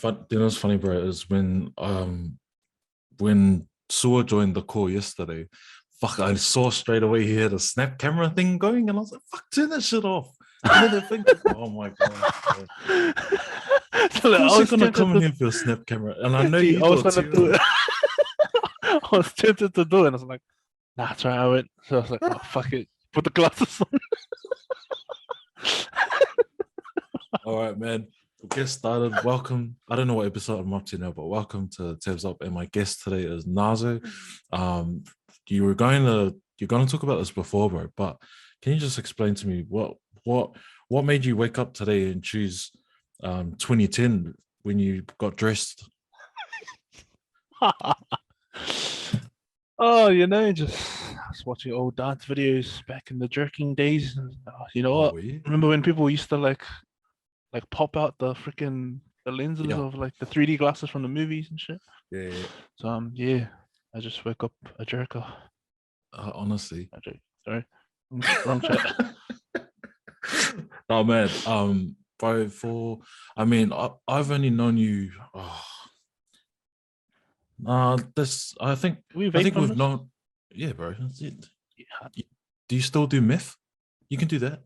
You know what's funny, bro, is when Sua joined the call yesterday, fuck, I saw straight away he had a snap camera thing going, and I was like, fuck, turn that shit off. You know the thing? Oh my god, bro. Of So like, I course you're was gonna tempted come in to here for your snap camera, and I know see, you I was do it gonna do too. it. I was tempted to do it. And I was like, nah, that's right. I went. So I was like, oh fuck it. Put the glasses on. All right, man. We'll get started. Welcome. I don't know what episode I'm up to now, but welcome to Tabs Up. And my guest today is Narzzo. Um, you're going to talk about this before, bro. But can you just explain to me what what made you wake up today and choose 2010 when you got dressed? Oh, just watching old dance videos back in the jerking days. And, you know Oh, what? were you? Remember when people used to like pop out the lenses Yeah, of like the 3D glasses from the movies and shit? yeah, yeah. So yeah, I just woke up a jerker. Honestly. A jerk. Sorry, wrong chat. Oh man, bro, I mean, I've only known you. This Do we I vape think on we've this? known. Yeah, bro. That's it. Yeah. Do you still do meth? You can do that.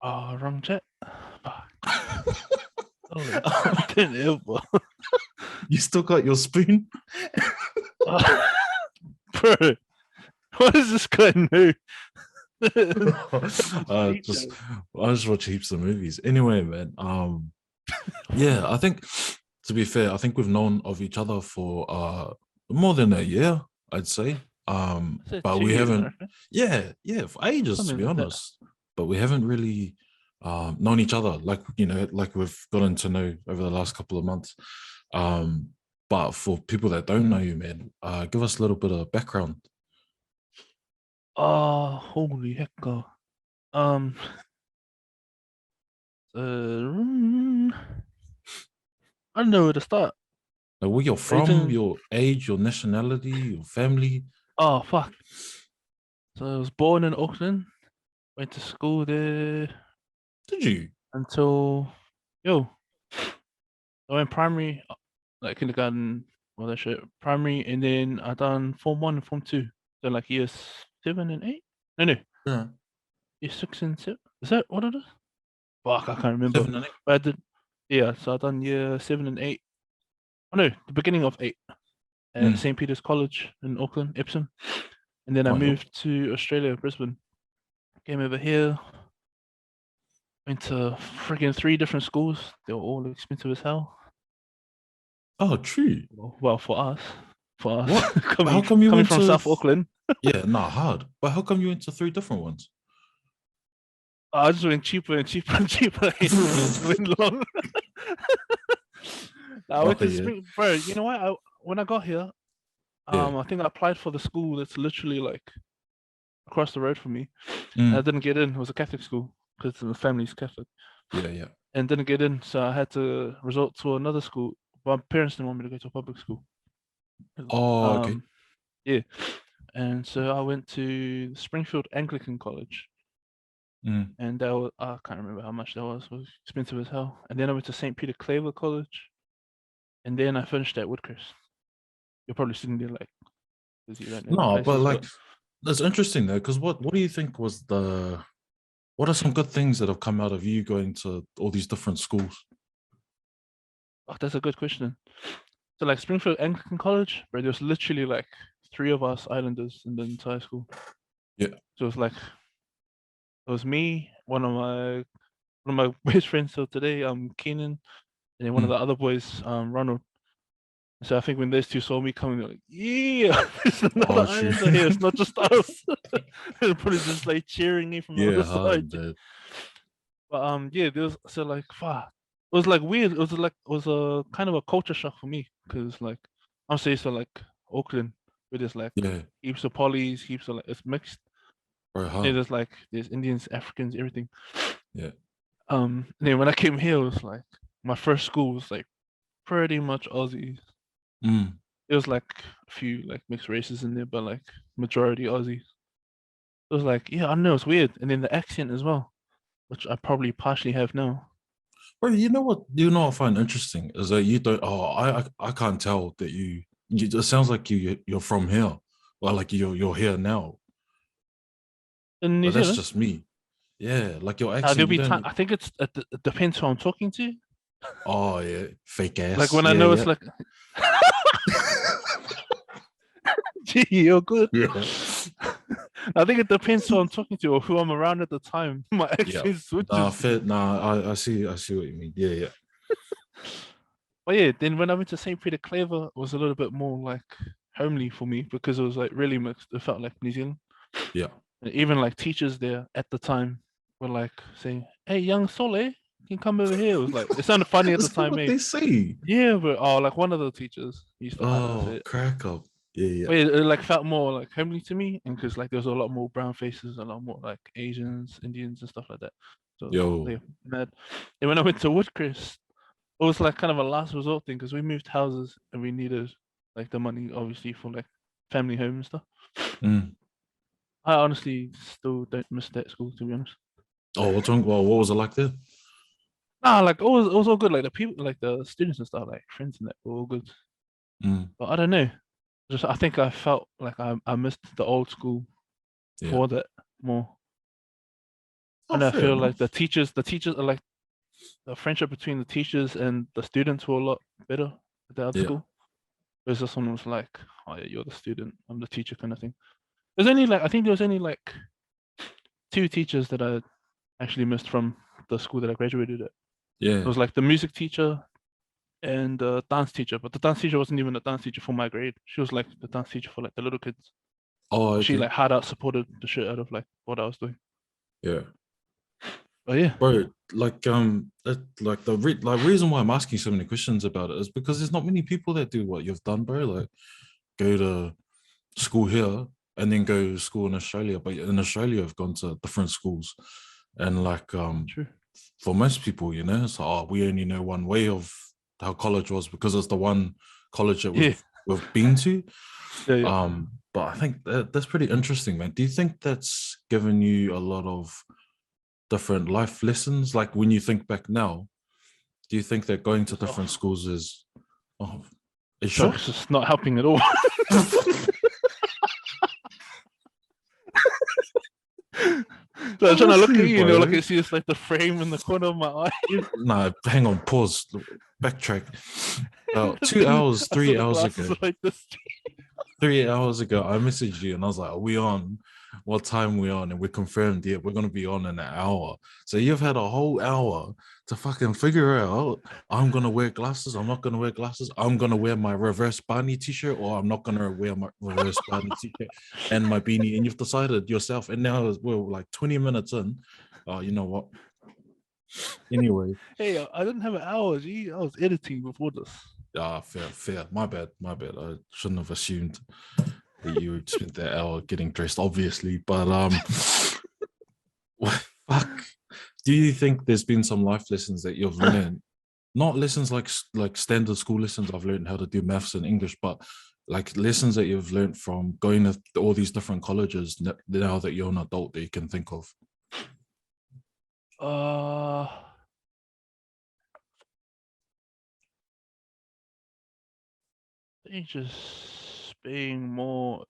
Oh, wrong chat. Fuck. Holy content ever. You still got your spoon? Bro, what is this guy know? Just I just watch heaps of movies. Anyway, man. Yeah, I think to be fair, I think we've known of each other for more than a year, I'd say. I said But two we years, I haven't. reckon. Yeah, for ages to Something be like that. honest. But we haven't really known each other like like we've gotten to know over the last couple of months. Um, but for people that don't know you, man, give us a little bit of background. Oh, holy heck. Um, I don't know where to start. Like where you're Are you from, doing... your age, your nationality, your family. Oh, fuck. So I was born in Auckland, went to school there Did you? until, yo, I went primary, like kindergarten, all that shit, primary, and then I done Form 1 and Form 2. So like years 7 and 8? No, Yeah. year 6 and 7. Is that what it is? Fuck, I can't remember. 7 and 8. But I did, yeah, so I done year 7 and 8. Oh no, the beginning of 8 at Mm. St. Peter's College in Auckland, Epsom. And then I Oh, yep. moved to Australia, Brisbane. Came over here, went to freaking 3 different schools. They were all expensive as hell. Oh, true. Well, for us, What? How coming come you coming went from to? South Auckland, Yeah, not hard. But how come you went to three different ones? I just went cheaper and cheaper and cheaper. It went long. I went Oh to yeah, Spring, bro. You know what? When I got here, yeah. I think I applied for the school that's literally like across the road from me. And I Mm. didn't get in. It was a Catholic school because the family's Catholic, Yeah, yeah. and didn't get in. So I had to resort to another school. My parents didn't want me to go to a public school. Oh, okay. Um, yeah, and so I went to Springfield Anglican College, Mm. and that was, I can't remember how much that was. It was expensive as hell. And then I went to St. Peter Claver College, and then I finished at Woodcrest. You're probably sitting there like, because you don't know the No, but places, like but that's interesting though, because what do you think was what are some good things that have come out of you going to all these different schools? oh, that's a good question. So like Springfield Anglican College, where there's literally like 3 of us Islanders in the entire school. Yeah. So it was like it was me, one of my best friends till today, Keenan, and then one of Mm. the other boys, Ronald. So I think when those two saw me coming, they're like, "Yeah, there's another Oh, true. Islander here. It's not just us." They're probably just like cheering me from the Yeah, other hard, side. dude. But yeah, there was so like, fuck. It was like weird. It was a kind of a culture shock for me because like I'm so used to like Auckland, where there's like Yeah, heaps of polys, heaps of like it's mixed. bro, Yeah, hard. there's Indians, Africans, everything. Yeah. And then when I came here, it was like my first school was like pretty much Aussies. Mm. It was like a few like mixed races in there, but like majority Aussies. It was like, yeah, I don't know, it's weird. And then the accent as well, which I probably partially have now. Bro, you know what? You know what I find interesting is that you don't. Oh, I can't tell that you. It sounds like you're from here, or like you're here now. In New But that's Zealand. just me. Yeah, like your There'll accent. You be time. don't. I think it depends who I'm talking to. Oh yeah, fake Like ass. when I Yeah, know it's yeah, like, gee, you're good. yeah, I think it depends who I'm talking to or who I'm around at the time. My yeah. accent Nah, switches. fair. Nah, I see what you mean. Yeah, yeah, But yeah, then when I went to St. Peter Claver, it was a little bit more like homely for me because it was like really mixed. It felt like New Zealand. yeah. And even like teachers there at the time were like saying, "Hey, young Sole, you can come over here." It was like it sounded funny at the Is that time, what eh? they say? Yeah, but oh, like one of the teachers used to say Oh, it. crack up. Yeah, yeah, But it like felt more like homely to me, and because like there was a lot more brown faces, a lot more like Asians, Indians, and stuff like that. So it was yo, yeah, mad. And when I went to Woodcrest, it was like kind of a last resort thing because we moved houses and we needed like the money obviously for like family home and stuff. mm. I honestly still don't miss that school to be honest. Oh, what's wrong? Well, what was it like there? Nah, like it was all good. Like the people, like the students and stuff, like friends and that were all good. Mm. But I don't know. Just I think I felt like I missed the old school Yeah. for that more. Oh, And I fair feel like enough. the teachers are like the friendship between the teachers and the students were a lot better at the other Yeah, school. Whereas this one was like, oh yeah, you're the student, I'm the teacher kind of thing. There's only like I think there was only like two teachers that I actually missed from the school that I graduated at. It yeah. was like the music teacher and the dance teacher, but the dance teacher wasn't even a dance teacher for my grade. She was like the dance teacher for like the little kids. Oh, But she okay. like hard out supported the shit out of like what I was doing. Yeah. But yeah, Bro, like like reason why I'm asking so many questions about it is because there's not many people that do what you've done, bro. Like go to school here and then go to school in Australia. But in Australia, I've gone to different schools, and like true. for most people, you know, it's like, oh, we only know one way of how college was because it's the one college that Yeah, we've been to. yeah, yeah. But I think that's pretty interesting, man. Do you think that's given you a lot of different life lessons? Like when you think back now, do you think that going to different Oh, schools is, oh, is so sure? it's just not helping at all. So I'm trying to look at Honestly, you, like bro. I see it's like the frame in the corner of my eye. Nah, hang on, pause, backtrack. And About two then hours, I saw three the hours glasses ago, are like this. 3 hours ago, I messaged you and I was like, are we on? What time we on? And we confirmed, yeah, we're gonna be on in an hour. So you've had a whole hour to fucking figure out I'm gonna wear glasses, I'm not gonna wear glasses, I'm gonna wear my reverse Barney t-shirt, or I'm not gonna wear my reverse Barney t-shirt and my beanie. And you've decided yourself. And now we're like 20 minutes in. You know what? Anyway, Hey, I didn't have an hour. Gee, I was editing before this. fair, fair. My bad, my bad. I shouldn't have assumed that you spent that hour getting dressed, obviously. But fuck. Do you think there's been some life lessons that you've learned? Not lessons like standard school lessons. I've learned how to do maths and English, but like lessons that you've learned from going to all these different colleges now that you're an adult that you can think of. Uh, I think just being more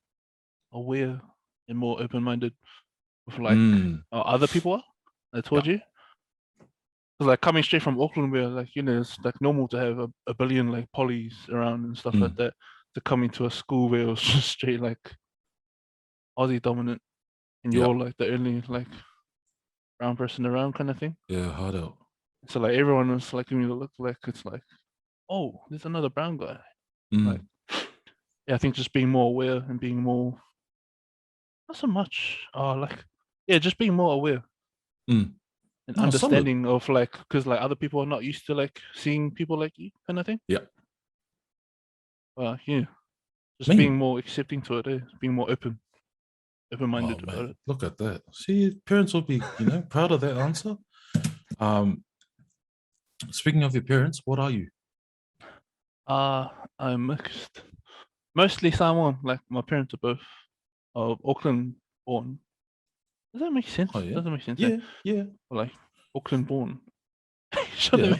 aware and more open-minded with like Mm, how other people are. I yeah. told you. 'Cause, like coming straight from Auckland, where like it's like normal to have a billion like polys around and stuff like Mm, that. To come into a school where it was just straight like Aussie dominant, and yeah. you're like the only like brown person around kind of thing. Yeah. Hard out. So like everyone was like giving me the look like it's like, oh, there's another brown guy. Like, Mm, yeah, I think just being more aware and being more not so much, like, yeah, just being more aware mm. and No, solid. understanding of like, because like other people are not used to like seeing people like you kind of thing. Yeah. Yeah, just being Me. more accepting to it, being more Oh open-minded about man, it. look at that. See, parents will be, proud of that answer. Um, Speaking of your parents, what are you? Uh, I'm mixed, mostly Samoan. Like my parents are both Auckland born. Does that make sense? Oh yeah, Doesn't make sense. Eh? yeah, yeah. Like Auckland born. Shut Yeah.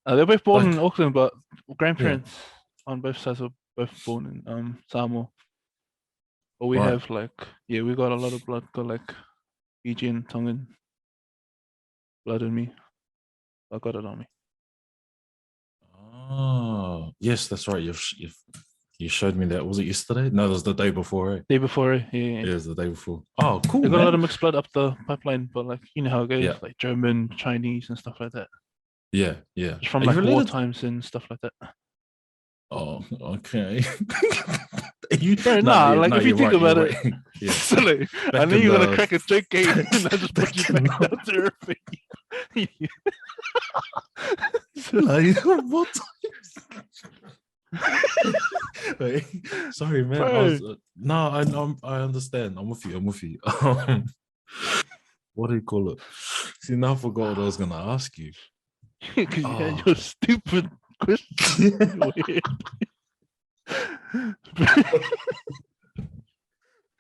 the they're both born Like, in Auckland, but yeah. grandparents on both sides are both born in Samoa. But we Right. have we got a lot of blood, got like Fijian, Tongan blood in me. I got it on me. Oh, yes, that's right. You showed me that. Was it yesterday? No, it was the day before, right? Day before, yeah. Yeah, it was the day before. Oh, cool, They got a lot man. of mixed blood up the pipeline, but like you know how it goes, Yeah, like German, Chinese, and stuff like that. yeah, yeah. It's from Are you like war related? times and stuff like that. Oh, okay. you Bro, no, nah, yeah, like no, if you you're think right. You're about right. it, Yeah. silly. I Back knew in you were gonna the crack a joke, Kate, and I just put you in back down to earth. like what? Wait, sorry, man. I Bro, was no, I understand. I'm with you. I'm with you. What do you call it? See, now I forgot what I was gonna ask you. because you had Oh, your stupid question. Weird.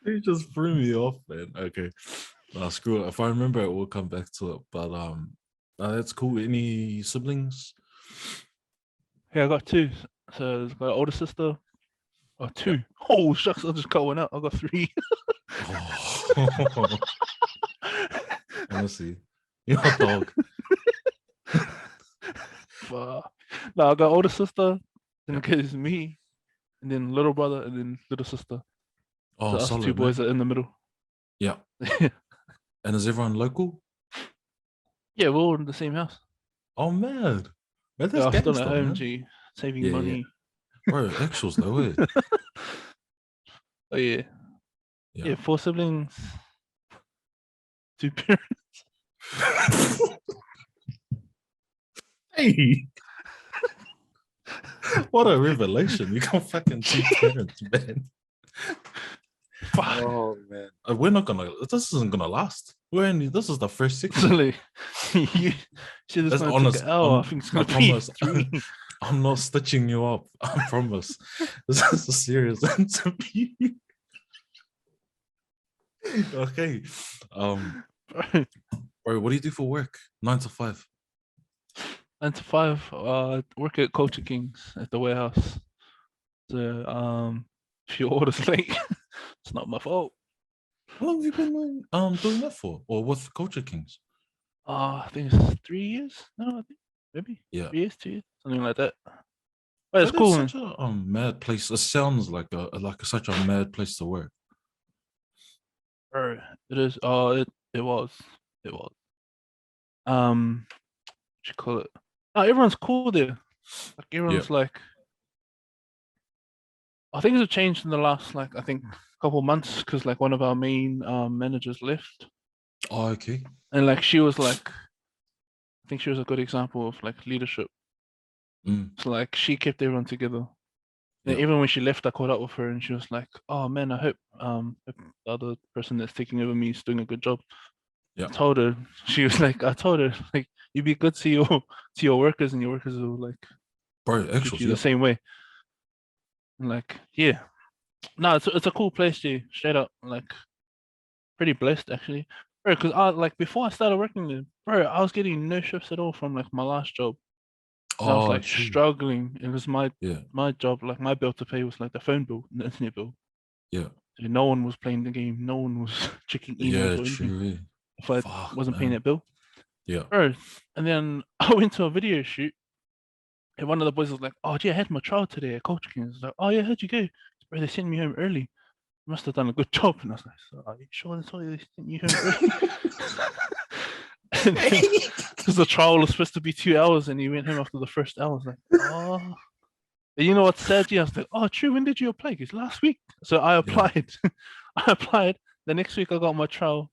you just threw me off, man. Okay, screw it. If I remember it, we'll come back to it. But that's cool. Any siblings? Yeah, I got two. So there's got an older sister. Oh, Yeah. two. Oh shucks, I just got one out. I got three. Oh, honestly, you're a dog. But no, I got older sister, then Yeah. it's me, and then little brother, and then little sister. Oh, So us two solid, boys man. are in the middle. Yeah. And is everyone local? Yeah, we're all in the same house. Oh man, man, Yeah, that's I'm still at gangster, home, man. G, saving Yeah, yeah, money. bro. Actuals though, eh? Oh yeah, Yeah. yeah, four siblings, two parents. Hey, what a revelation! You got fucking two parents, man. Fuck. Oh man, we're not gonna. This isn't gonna last. We're in. This is the first segment. Silly. You said it's That's gonna take honest. an hour. I think it's I gonna be promise. three. I'm not stitching you up. I promise. This is a serious interview. Okay. Bro, what do you do for work? 9 to 5. 9 to 5. Work at Culture Kings at the warehouse. So if your order's late, it's not my fault. How long have you been doing that for? Or with Culture Kings? I think it's 3 years. No, I think maybe Yeah. 3 years, 2 years, something like that. But it's That is cool, man. such a mad place. It sounds like such a mad place to work. Bro, it is. It was. It was. What you call it? No, everyone's cool there. Like Yeah. everyone's like. I think it's changed in the last I think couple months because like one of our main managers left, Oh, okay. and like she was like, I think she was a good example of like leadership. Mm, So like she kept everyone together. And yeah. even when she left, I caught up with her, and she was like, "Oh man, I hope the other person that's taking over me is doing a good job." Yeah. I told her, she was like, "I told her like you be good to your workers, and your workers will like Bro, treat actuals, you the yeah. same way." And, like yeah, no, it's a cool place, to straight up like pretty blessed actually, bro. Because I like before I started working there, bro, I was getting no shifts at all from like my last job. And I was Oh, like true. struggling. It was Yeah. my job, like my bill to pay was like the phone bill and the internet bill. Yeah. So no one was playing the game. No one was checking emails Yeah, or anything true. Eh? if I Fuck, wasn't paying man. that bill. Yeah. Bro, and then I went to a video shoot, and one of the boys was like, "Oh, gee, I had my trial today at Culture King." I was like, "Oh yeah, how'd you go?" Bro, they sent me home early. Must have done a good job. And I was like, "So are you sure that's why they sent you home early?" And then, because the trial was supposed to be 2 hours, and he went home after the first hour. I was like, "Oh." And you know what's sad? I was like, "Oh, true. When did you apply?" Because last week. So I Yeah. applied. I applied. The next week I got my trial.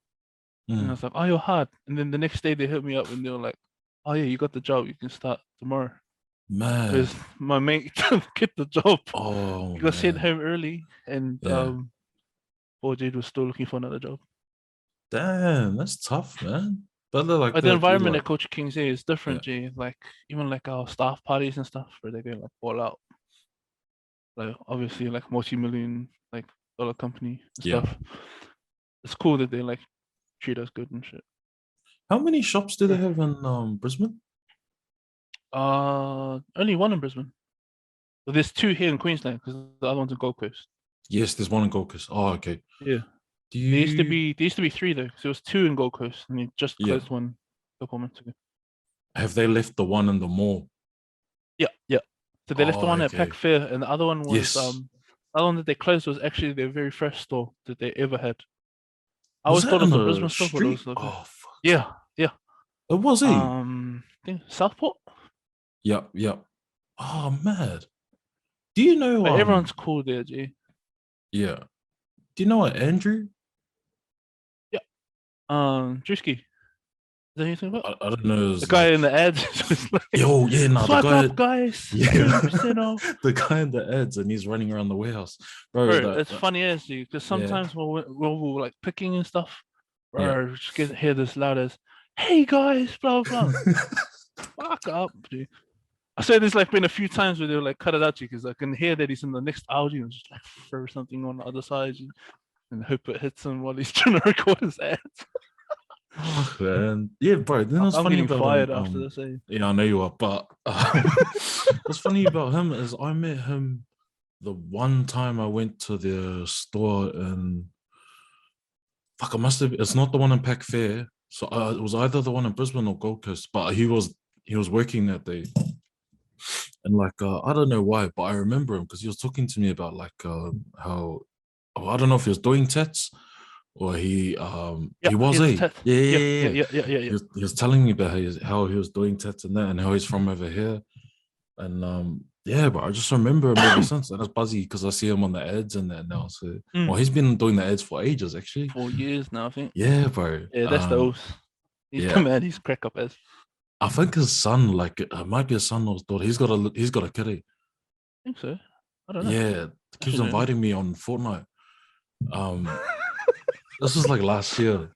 And I Mm, was like, "Oh, you're hard." And then the next day they hit me up and they were like, "Oh yeah, you got the job. You can start tomorrow." man. Because my mate didn't get the job. Oh, He got sent man. home early, and Yeah. poor Jade was still looking for another job. Damn, that's tough, man. But they're like But the that, you environment like, at Coach King's is yeah. different, Jay. Like even like our staff parties and stuff, where they go like all out. Like obviously like multi-million like dollar company and Yeah. stuff. It's cool that they like treat us good and shit. How many shops do they Yeah. have in Brisbane? Only one in Brisbane. But there's two here in Queensland because the other one's in Gold Coast. Yes, there's one in Gold Coast. Oh, okay. Yeah. Do There used to you? be three though, because there was two in Gold Coast and they just Yeah. closed one a couple months ago. Have they left the one in the mall? Yeah, yeah. So they left the Oh, one at Pack okay. Fair, and the other one was Yes. the other one that they closed was actually their very first store that they ever had. I Was always that thought it in was a the Brisbane store, but it street? was like Oh, fuck. yeah, yeah. It was he. I think Southport. Yep, yep. Oh, mad. Do you know? But everyone's cool there, G. Yeah. Do you know what Andrew? Yeah. Drewski. Is that anything about? I don't know. The It's guy like, in the ads was like, yo, yeah, nah, the swipe guy, up, guys. yeah, 20% off. the guy in the ads, and he's running around the warehouse, bro. Bro, it's funny as you because Yeah, sometimes we're like picking and stuff, yeah. bro, just get hear this loud as, "Hey guys," blah blah blah. Fuck up, dude. I said this like been a few times where they were like cut it out because I can hear that he's in the next Audi and just like throw something on the other side and hope it hits him while he's trying to record his ads. Oh, man. Yeah, bro. Then what's I'm funny getting about him? fired after this. Eh? Yeah, I know you are, but what's funny about him is I met him the one time I went to the store in fuck. I must have. It's not the one in Pack Fair. So it was either the one in Brisbane or Gold Coast. But he was working that day, and like I don't know why, but I remember him because he was talking to me about like how I don't know if he was doing tats or Yeah, he was here's the yeah, test. yeah, Yeah, yeah, yeah, yeah. yeah, yeah, yeah, yeah. He was telling me about how he was doing tats and that, and how he's from over here, and yeah, but I just remember him ever since, and it's buzzy because I see him on the ads and that now. So well, he's been doing the ads for ages actually. 4 years now, I think. Yeah, bro. Yeah, that's the oath. He's the Yeah, man. He's crack up as. I think his son, like, it might be his son or his daughter. He's got a kitty. I think so. I don't know. Yeah, keeps Actually, don't know. inviting me on Fortnite. This was like last year.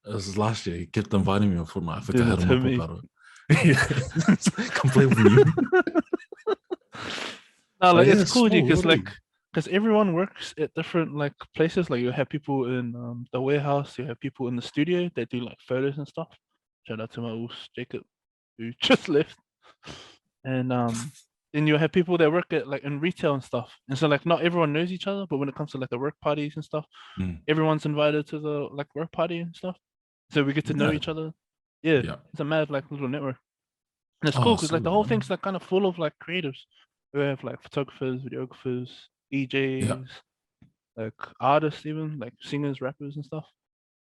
This was last year. He kept inviting me on Fortnite. I think I Doing had it him to up me. about it. Yeah, come play with me. No, like Yeah, it's cool, small because world. like because everyone works at different like places. Like you have people in the warehouse, you have people in the studio that do like photos and stuff. Shout out to my boss Jacob, who just left. And then you have people that work at like in retail and stuff. And so like not everyone knows each other, but when it comes to like the work parties and stuff, Mm. everyone's invited to the like work party and stuff. So we get to know Yeah, each other. Yeah, yeah. it's a mad like little network. And it's cool Oh, because like the solid, whole man. thing's like kind of full of like creatives. We have like photographers, videographers, Yeah. DJs, like artists, even like singers, rappers, and stuff.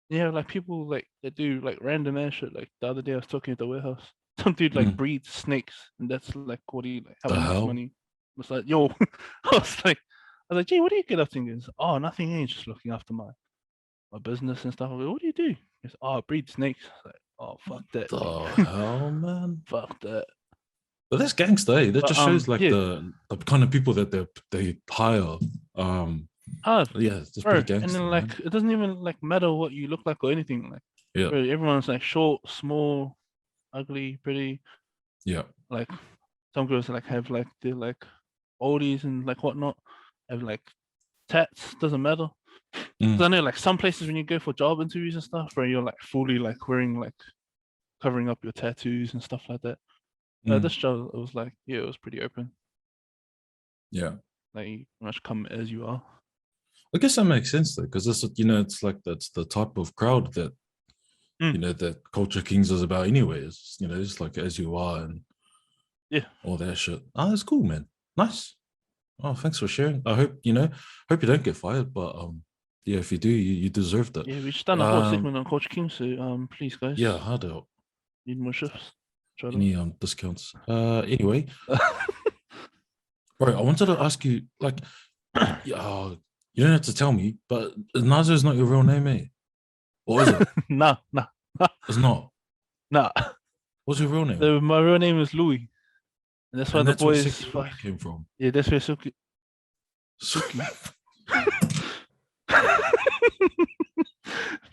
Yeah, like people like that do like random ass shit. Like the other day, I was talking at the warehouse. Some dude like Mm. breeds snakes, and that's like what he like how The he makes hell? money. I was like, yo, I was like, gee, what do you get up to? He goes, oh, nothing. Just looking after my business and stuff. I go, what do you do? He goes, oh, I breed snakes. I was like, oh, fuck that, G. The hell, man. Fuck that. But that's gangster, eh? That But just shows like yeah, the kind of people that they hire. Um, hard, yeah, it's just pretty bro. And gangster, then man. like it doesn't even like matter what you look like or anything. Like, Yeah, bro, everyone's like short, small, ugly, pretty. yeah. Like some girls like have like they're like oldies and like whatnot, have like tats, doesn't matter. Mm. Because I know like some places when you go for job interviews and stuff, where you're like fully like wearing like covering up your tattoos and stuff like that. Mm. This job it was like yeah, it was pretty open. Yeah. Like you pretty much come as you are. I guess that makes sense though, because this, it's like that's the type of crowd that that Culture Kings is about anyway. It's just like as you are and Yeah. all that shit. Oh, that's cool, man. Nice. Oh, thanks for sharing. I hope you don't get fired, but yeah, if you do, you deserved it. Yeah, we just done a whole segment on Coach King, so please guys. Yeah, hard out. Need more shifts. Any discounts. Anyway, bro, I wanted to ask you, like, yeah, you don't have to tell me, but Narzzo is not your real name, eh? Or is it? Nah. It's not. Nah. What's your real name? So my real name is Louis. And that's why And the that's where boys Seki Louis came from. Yeah, that's where Suki.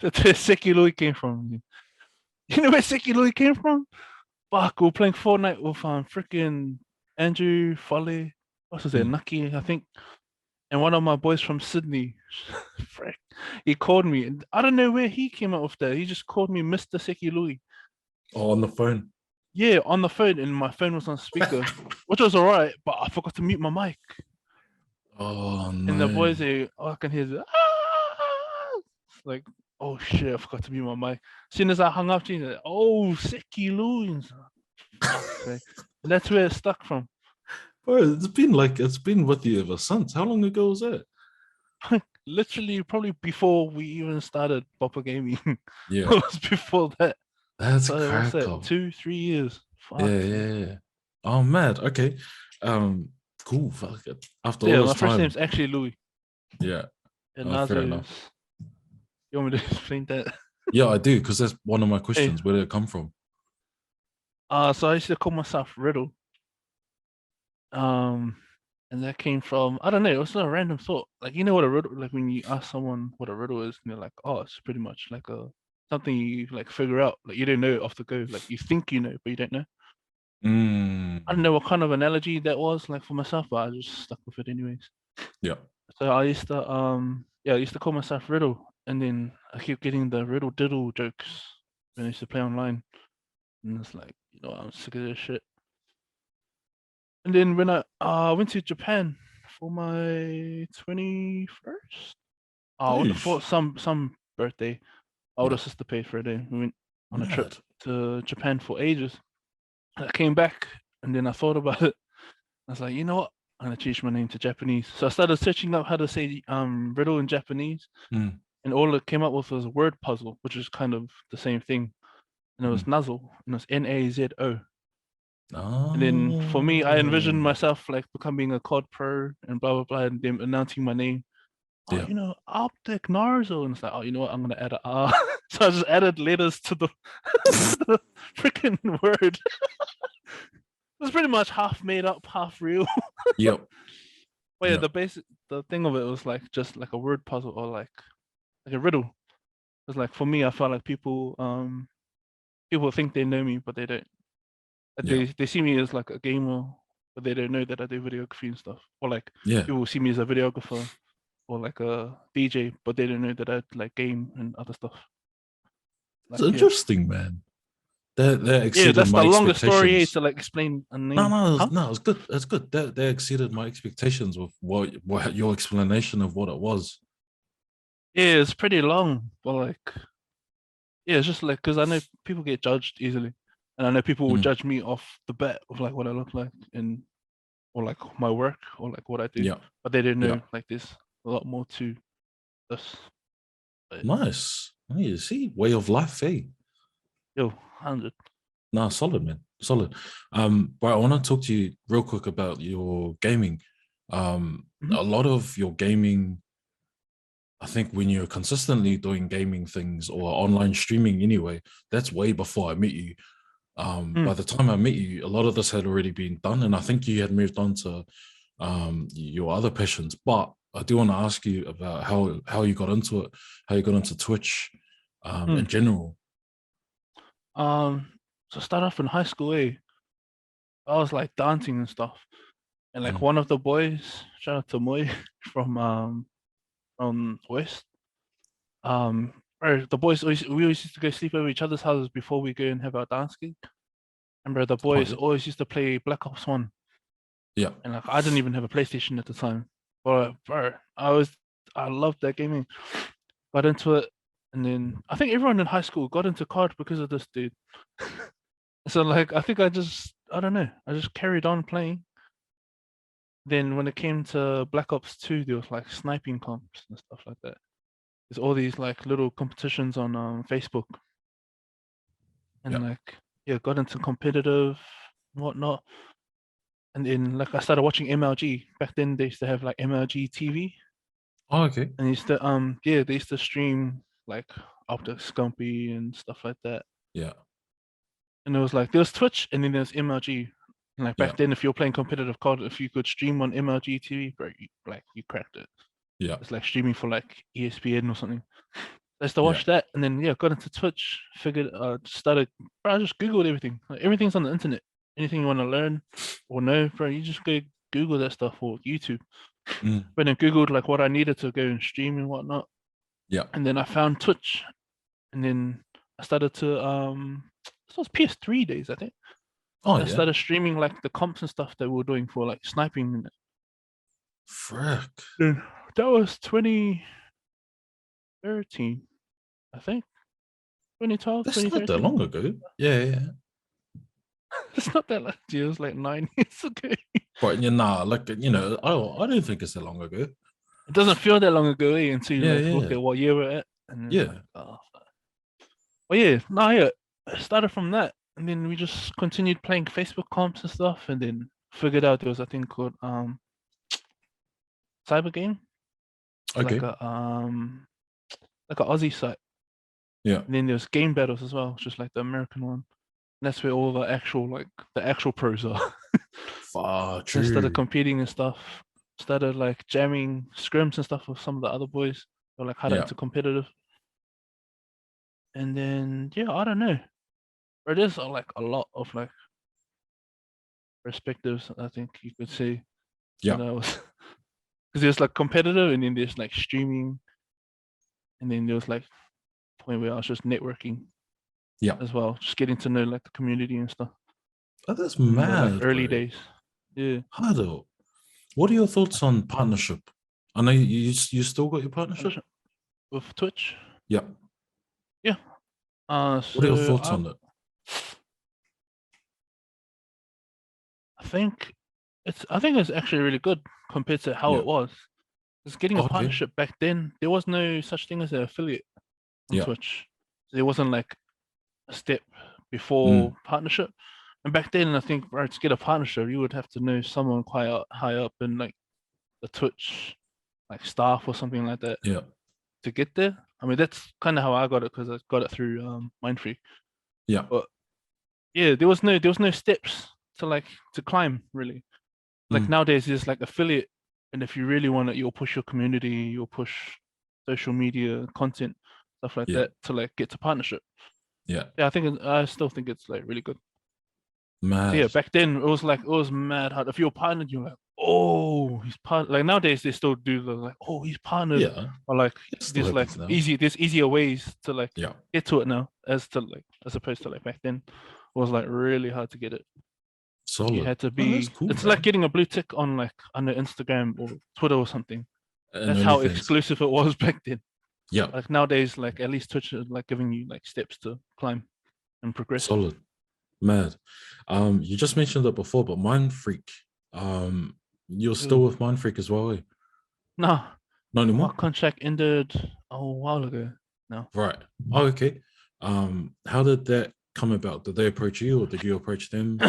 That's where Seki Louis came from. You know where Seki Louis came from? Fuck, we were playing Fortnite with freaking Andrew, Folly, what's his name, Mm. Nucky, I think. And one of my boys from Sydney, frick, he called me, and I don't know where he came up with that. He just called me Mr. Seki Louis. Oh, on the phone. Yeah, on the phone, and my phone was on speaker, which was alright, but I forgot to mute my mic. Oh And the no. boys say, "Oh, I can hear the ah!" Like, oh shit, I forgot to mute my mic. As soon as I hung up, she's like, "Oh, Seki Louis." Fuck's sake. And that's where it stuck from. Bro, it's been with you ever since. How long ago was that? Literally, probably before we even started proper gaming. It Yeah, was before that. that's So what's crack that? up. 2, 3 years. Yeah, Fuck. yeah, yeah. Oh, mad. Okay. Cool. Fuck it. After all Yeah, my this first time. name's actually Louis. Yeah. And Oh, fair enough. Narzzo is. You want me to explain that? Yeah, I do, because that's one of my Hey, questions. Where did it come from? so I used to call myself Riddle. Um, and that came from, I don't know, it was a random thought. Like, you know what a riddle, like when you ask someone what a riddle is, and they're like, oh, it's pretty much like something you like figure out. Like you don't know off the go. Like you think you know, but you don't know. I don't Mm, know what kind of analogy that was like for myself, but I just stuck with it anyways. yeah. So I used to yeah, I used to call myself Riddle, and then I keep getting the riddle diddle jokes when I used to play online. And it's like, I'm sick of this shit. And then when I went to Japan for my 21st, for Eesh. some birthday, my older Yeah. sister paid for it. And we went on a trip Mad. to Japan for ages. And I came back, and then I thought about it. I was like, you know what? I'm gonna change my name to Japanese. So I started searching up how to say riddle in Japanese, Mm, and all it came up with was word puzzle, which is kind of the same thing. And it was mm. Nazzle, and it was Nazo. And then for me, I envisioned Oh. myself like becoming a COD pro and blah blah blah, and them announcing my name. Oh, Yeah. Optic Narzzo, and it's like, oh, you know what? I'm gonna add a R. So I just added letters to the to the freaking word. It was pretty much half made up, half real. Yep. But yeah, Yep. the thing of it was like just like a word puzzle or like a riddle. It's like for me, I felt like people think they know me, but they don't. Yeah. They see me as like a gamer, but they don't know that I do videography and stuff. Or like Yeah. people see me as a videographer or like a DJ, but they don't know that I like game and other stuff. It's Like yeah, interesting, man. That yeah. exceeded That's my the longest story expectations. to like explain a No, name. no, Huh? no, it's good. It's good. That exceeded my expectations with what your explanation of what it was. Yeah, it's pretty long, but like yeah, it's just like because I know people get judged easily, and I know people will Mm, judge me off the bat of like what I look like and or like my work or like what I do, yeah, but they don't yeah. know like there's a lot more to this. But Nice. Oh, you see, way of life, eh? yo, 100. Nah, solid, man. Solid. But I want to talk to you real quick about your gaming. Mhm. A lot of your gaming, I think when you're consistently doing gaming things or online streaming anyway, that's way before I met you. Mm. By the time I met you, a lot of this had already been done, and I think you had moved on to your other passions. But I do want to ask you about how you got into it, how you got into Twitch, in Mm. general. Um, so start off in high school, I was like dancing and stuff, and like Mm, one of the boys, shout out to Moy from West, or the boys we always used to go sleep over each other's houses before we go and have our dance gig. Remember the oh boys yeah, always used to play Black Ops 1, yeah, and like I didn't even have a PlayStation at the time, but bro, I loved that gaming. Got into it, and then I think everyone in high school got into COD because of this dude. So like I think I don't know, I just carried on playing. Then when it came to Black Ops 2, there was like sniping comps and stuff like that. There's all these like little competitions on Facebook, yeah. and like yeah, got into competitive and whatnot. And then like I started watching MLG. Back then they used to have like MLG TV, Oh, okay, and they used to yeah, they used to stream like Optic Scumpy and stuff like that. yeah, And it was like there was Twitch and then there's MLG. And like yeah, back then, if you're playing competitive COD, if you could stream on MLG TV, bro, you cracked it. yeah, It's like streaming for like ESPN or something. I used to yeah, watch that, and then yeah, got into Twitch. Figured, started. Bro, I just googled everything. Like, everything's on the internet. Anything you want to learn or know, bro, you just go Google that stuff or YouTube. Mm. But then Googled like what I needed to go and stream and whatnot. Yeah. And then I found Twitch. And then I started to this was PS3 days, I think. Oh I yeah. started streaming like the comps and stuff that we were doing for like sniping. Frick. And that was 2013, I think. 2012, That's not that 2013. long ago. Yeah, yeah. It's not that long. It was like 9 years ago. But like I don't think it's that long ago. It doesn't feel that long ago until you Yeah, like look yeah, at what year we're at, and it's yeah. like, oh. But yeah, no, yeah. I started from that, and then we just continued playing Facebook comps and stuff, and then figured out there was a thing called Cyber Game. It's Okay. like a Aussie site. Yeah. And then there's Game Battles as well, just like the American one. And that's where all the actual pros are. Far And started true. competing and stuff. Started like jamming scrims and stuff with some of the other boys. Or like harder Yeah. into competitive. And then yeah, I don't know. But there's like a lot of like perspectives, I think you could say. Yeah. That I was because there's like competitive and then there's like streaming. And then there was like point where I was just networking Yeah. as well, just getting to know like the community and stuff. Oh, that's In the like mad, early bro. days. Yeah. Hado, what are your thoughts on partnership? I know you still got your partnership. With Twitch. Yeah. Yeah. What are your So thoughts on that? I think it's actually really good compared to how Yeah. it was. Because getting a Okay. partnership back then, there was no such thing as an affiliate on Yeah. Twitch. There wasn't like a step before partnership. And back then, I think to get a partnership, you would have to know someone quite high up in like the Twitch, like staff or something like that. Yeah. To get there. I mean, that's kind of how I got it because I got it through Mindfreak. Yeah. But yeah, there was no steps to climb really. Like nowadays, there's like affiliate, and if you really want it, you'll push your community, you'll push social media content, stuff like that to like get to partnership. Yeah. Yeah, I still think it's like really good. Mad. So yeah, back then it was mad hard. If you're partnered, you're like, oh, he's part. Like nowadays they still do the like, oh, he's partnered. Yeah. Or like It still happens now. there's easier ways to like Yeah. get to it now as opposed to like back then. It was like really hard to get it. Solid. You had to Oh, be that's cool, it's man. like getting a blue tick on like under Instagram or Twitter or something. And That's how OnlyFans. exclusive it was back then. Yeah. Like nowadays, like at least Twitch is like giving you like steps to climb and progress. Solid. Mad. You just mentioned it before, but Mindfreak. You're still with Mindfreak as well, eh? No. Not anymore. My contract ended a while ago now. Right. Oh, okay. How did that come about? Did they approach you or did you approach them?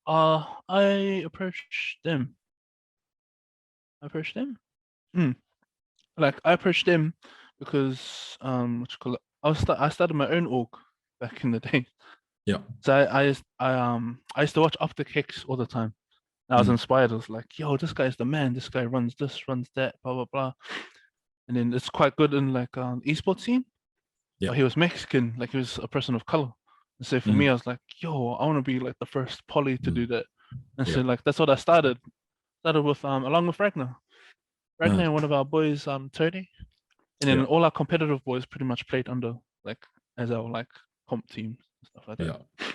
I approached them. Like I approached them because what you call it? I started my own org back in the day. Yeah. So I used to watch After Kicks all the time. And I was inspired. I was like, yo, this guy's the man. This guy runs this, runs that, blah blah blah. And then it's quite good in like esports scene. Yeah. But he was Mexican, like he was a person of color. And so for me, I was like, yo, I want to be like the first poly to do that. And so like that's what I started. Started with along with Ragnar. Ragnar and one of our boys, Tony. And then all our competitive boys pretty much played under like as our like comp teams and stuff like that. Yeah.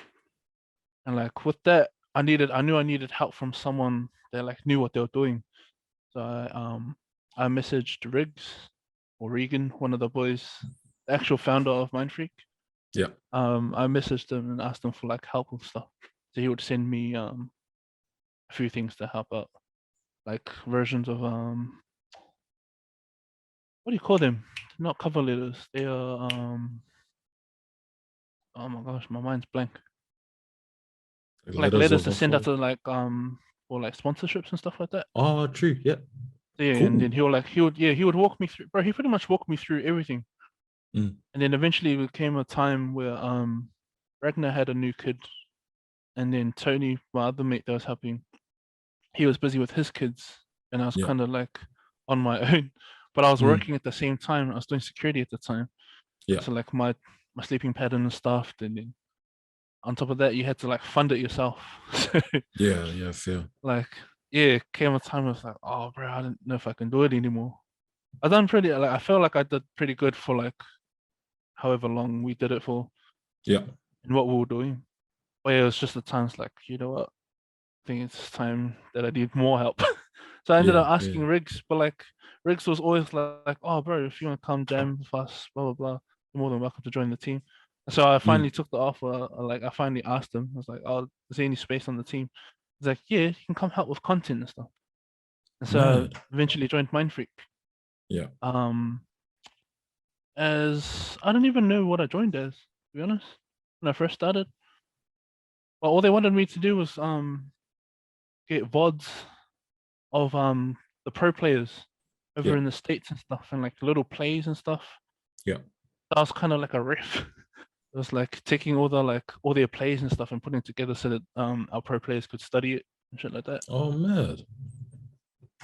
And like with that, I knew I needed help from someone that like knew what they were doing. So I messaged Riggs or Regan, one of the boys, the actual founder of Mindfreak. Yeah. I messaged him and asked him for like help and stuff. So he would send me a few things to help out. Like versions of what do you call them? Not cover letters. They are oh my gosh, my mind's blank. Like letters to send out to like or like sponsorships and stuff like that. Oh, true. Yeah. So, yeah, cool. And then he would walk me through. Bro, he pretty much walked me through everything. And then eventually there came a time where Ragnar had a new kid, and then Tony, my other mate that was helping, he was busy with his kids, and I was kind of like on my own. But I was working at the same time. I was doing security at the time. Yeah. So like my sleeping pattern and stuff, and then on top of that, you had to like fund it yourself. Yeah, I feel. Like, yeah, came a time I was like, oh, bro, I don't know if I can do it anymore. I done pretty like I felt like I did pretty good for like however long we did it for Yeah. and what we were doing. But yeah, it was just the times like, you know what? I think it's time that I need more help. So I ended Yeah. up Yeah. asking Riggs, but like Riggs was always like, oh, bro, if you want to come jam with us, blah blah blah, you're more than welcome to join the team. So I finally Mm. took the offer. I finally asked him. I was like, oh, is there any space on the team? He's like, yeah, you can come help with content and stuff. And so I Mad. eventually joined Mindfreak. Yeah. Um, as I don't even know what I joined as, to be honest. When I first started, well, all they wanted me to do was get VODs of the pro players over Yeah. in the States and stuff, and like little plays and stuff. Yeah. That was kind of like a riff. It was like taking all their plays and stuff and putting it together so that our pro players could study it and shit like that. Oh, mad.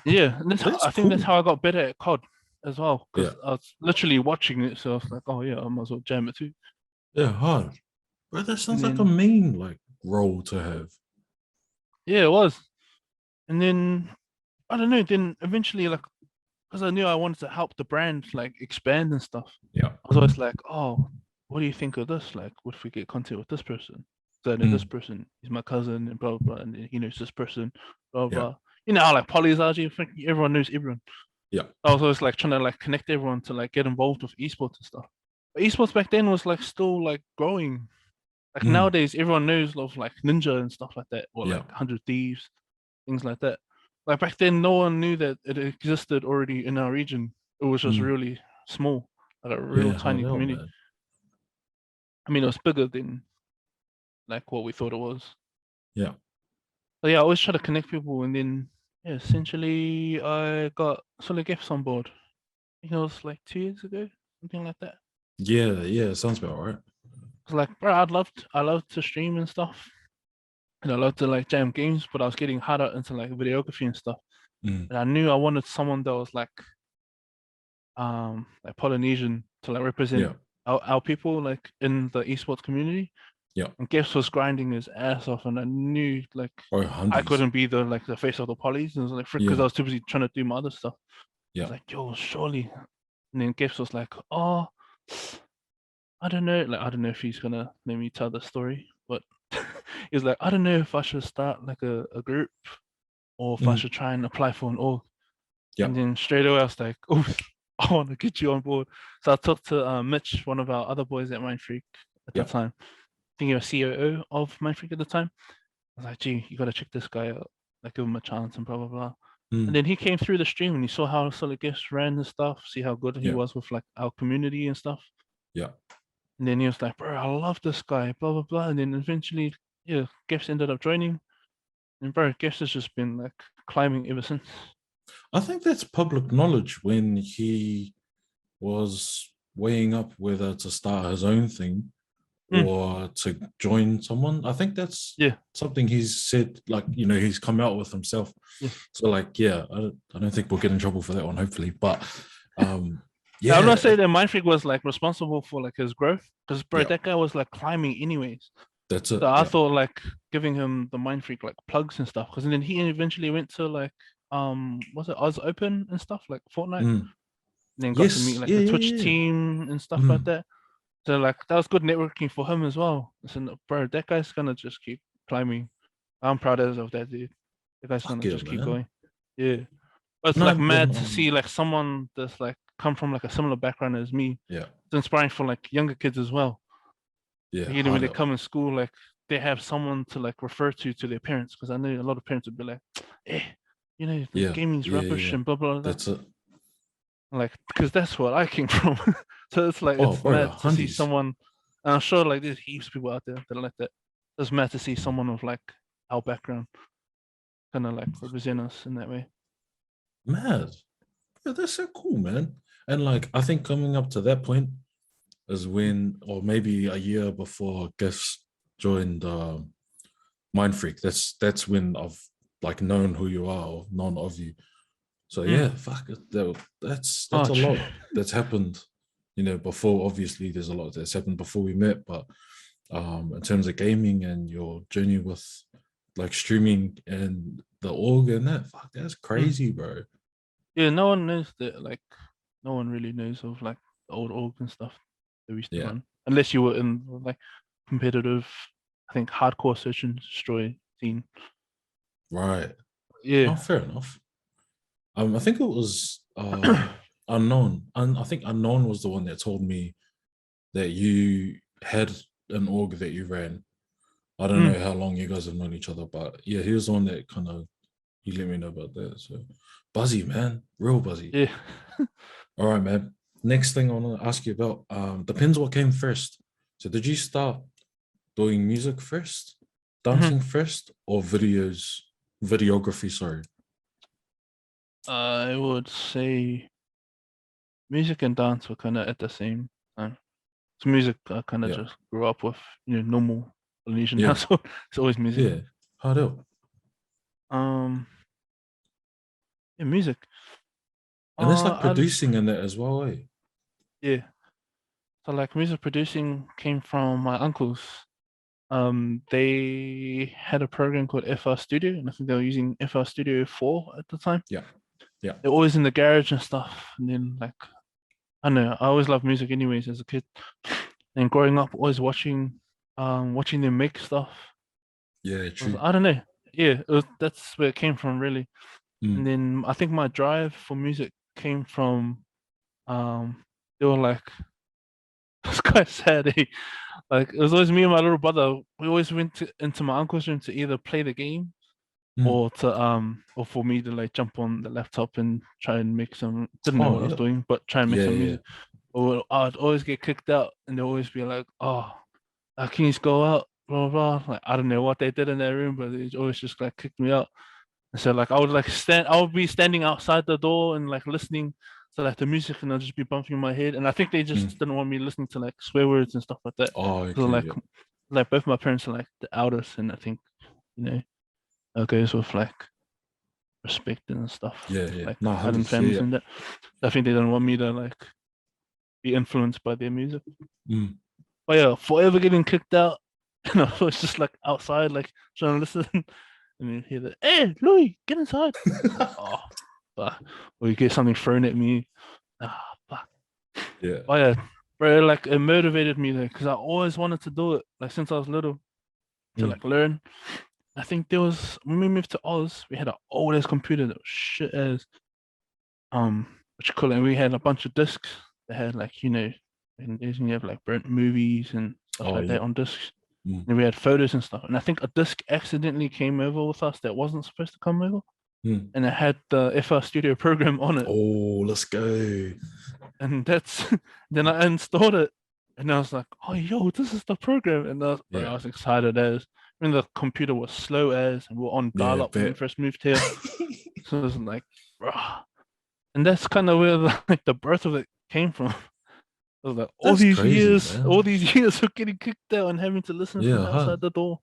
Yeah, and That's I think that's cool. how I got better at COD as well, Yeah. because I was literally watching it, so I was like, oh yeah, I might as well jam it too. Yeah. Hard. But that And sounds like a then main like role to have. yeah, it was. And then I don't know. Then eventually, like, because I knew I wanted to help the brand like expand and stuff. Yeah. I was always like, oh, what do you think of this? Like, what if we get content with this person? So I know this Mm. person, he's my cousin, and blah blah, blah, and he knows this person, blah Yeah. blah. You know how like polys are, you think everyone knows everyone. Yeah. I was always like trying to like connect everyone to like get involved with esports and stuff. But esports back then was like still like growing. Like Mm. nowadays, everyone knows of like Ninja and stuff like that, or Yeah. like 100 Thieves, things like that. Like back then, no one knew that it existed already in our region. It was just Mm. really small, like a real Yeah. Hard tiny out, community. man. I mean, it was bigger than like what we thought it was. Yeah. But yeah, I always try to connect people, and then yeah, essentially I got Solid Gifts on board. I think it was like 2 years ago, something like that. Yeah. Yeah. Sounds about right. I was like, bro, I love to stream and stuff, and I love to like jam games, but I was getting harder into like videography and stuff. Mm. And I knew I wanted someone that was like Polynesian to like represent Yeah. our people like in the esports community. Yeah. And Gibbs was grinding his ass off, and I knew like Oh, I hundies. couldn't be the face of the polys. And it was like frick, because I Yeah. was too busy trying to do my other stuff. I was Yeah. like, yo, surely. And then Gibbs was like, oh, I don't know. Like, I don't know if he's gonna let me tell the story, but he was like, I don't know if I should start like a group or if I Mm. should try and apply for an org. Yeah. And then straight away I was like, oh, I want to get you on board. So I talked to Mitch, one of our other boys at Mindfreak at the Yeah. time. I think he was COO of Mindfreak at the time. I was like, gee, you gotta check this guy out. Like, give him a chance and blah blah blah. And Mm. then he came through the stream and he saw how Solid Gifts ran and stuff, see how good he Yeah. was with like our community and stuff. Yeah. And then he was like, bro, I love this guy, blah blah blah. And then eventually, yeah, Gifts ended up joining. And bro, Gifts has just been like climbing ever since. I think that's public knowledge when he was weighing up whether to start his own thing Mm, or to join someone. I think that's yeah, something he's said, like, he's come out with himself. yeah. So, like, yeah, I don't think we'll get in trouble for that one, hopefully. But, Now, I'm yeah, not saying that Mindfreak was like responsible for like his growth, because bro, yeah, that guy was like climbing anyways. that's it. So I Yeah. thought like giving him the Mindfreak like plugs and stuff, because then he eventually went to like was it Oz Open and stuff like Fortnite, and Mm. then got to meet Yes. like Yeah, the yeah, Twitch yeah. team and stuff like Mm. that. So like that was good networking for him as well. So bro, that guy's gonna just keep climbing. I'm proud of that dude. That guy's Fuck gonna yeah, just keep man. going. Yeah. But it's No, like then, mad to see like someone that's like come from like a similar background as me. yeah, It's inspiring for like younger kids as well. yeah, Like, you know, when hard they out. come in school, like they have someone to like refer to their parents, because I know a lot of parents would be like, eh, you know, the Yeah, gaming's yeah, rubbish yeah. and blah blah blah. That's it. Like, because that's what I came from. So it's like Oh, it's bro, mad to see hundies. someone. And I'm sure like there's heaps of people out there that are like that. It's mad to see someone with like our background kind of like represent us in that way. Mad. Yeah, that's so cool, man. And like, I think coming up to that point is when, or maybe a year before Gifts joined Mind Freak. That's when I've like known who you are or known of you. So Mm. yeah, fuck it. That's Oh, a true. lot that's happened. Before obviously there's a lot that's happened before we met, but in terms of gaming and your journey with like streaming and the organ. That fuck, that's Mm. crazy, bro. Yeah, no one knows that. Like, no one really knows of like the old organ stuff that we used to Yeah, run, unless you were in like competitive, I think hardcore search and destroy scene. right. Oh, Yeah. fair enough. I think it was unknown, and I think unknown was the one that told me that you had an org that you ran. I don't Mm, know how long you guys have known each other, but yeah, he was the one that kind of he let me know about that. So buzzy, man, real buzzy. yeah. All right, man. Next thing I want to ask you about depends what came first. So did you start doing music first, Mhm. dancing first, or videography? Sorry. I would say music and dance were kind of at the same time. So music, I kind of Yeah, just grew up with, normal Polynesian yeah, household. It's always music. yeah. Hard out. Um, yeah, music. And there's like I producing in that as well, eh? yeah. So like music producing came from my uncles. They had a program called FR Studio, and I think they were using FR Studio 4 at the time. Yeah, yeah. They're always in the garage and stuff. And then like I don't know, I always loved music anyways as a kid. And growing up, always watching them make stuff. Yeah, true. I don't know. Yeah, that's where it came from really. And Mm, then I think my drive for music came from they were like it's quite sad. Like it was always me and my little brother. We always into my uncle's room to either play the game mm. or for me to like jump on the laptop and try and make some didn't know Oh, what I was yeah. doing, but try and make Yeah, some yeah. music. Or I'd always get kicked out and they'd always be like, oh, can you just go out? Blah blah blah. Like I don't know what they did in their room, but they always just like kicked me out. And so like I would be standing outside the door and like listening to like the music and I'd just be bumping my head. And I think they just Mm. didn't want me listening to like swear words and stuff like that. Oh, So okay, yeah. like both my parents are like the eldest and I think, you know, it goes with like respect and stuff. Yeah, yeah. Like No, Adam 100. Yeah, families yeah. and that. I think they don't want me to like be influenced by their music. Mm. But yeah, forever getting kicked out. And I was just like outside, like trying to listen. And you hear that, hey, Louis, get inside. I'm like, oh, fuck. Or you get something thrown at me. Ah, fuck. Yeah. But yeah, bro, like it motivated me though, because I always wanted to do it, like since I was little, to Mm. like learn. I think there was when we moved to Oz, we had an old ass computer that was shit as what you call it, and we had a bunch of discs that had like, and you have like burnt movies and stuff Oh, like that yeah. on discs. Mm. And we had photos and stuff. And I think a disc accidentally came over with us that wasn't supposed to come over. Mm. And it had the FR Studio program on it. Oh, let's go. And that's then I installed it and I was like, oh yo, this is the program. And bro, I Yeah. was excited as when the computer was slow as and we were on Yeah, dial-up when we bet. first moved here. So it was like, bro. And that's kind of where like the birth of it came from. I was like, That's crazy, all man. these years of getting kicked out and having to listen from Yeah, huh? outside the door.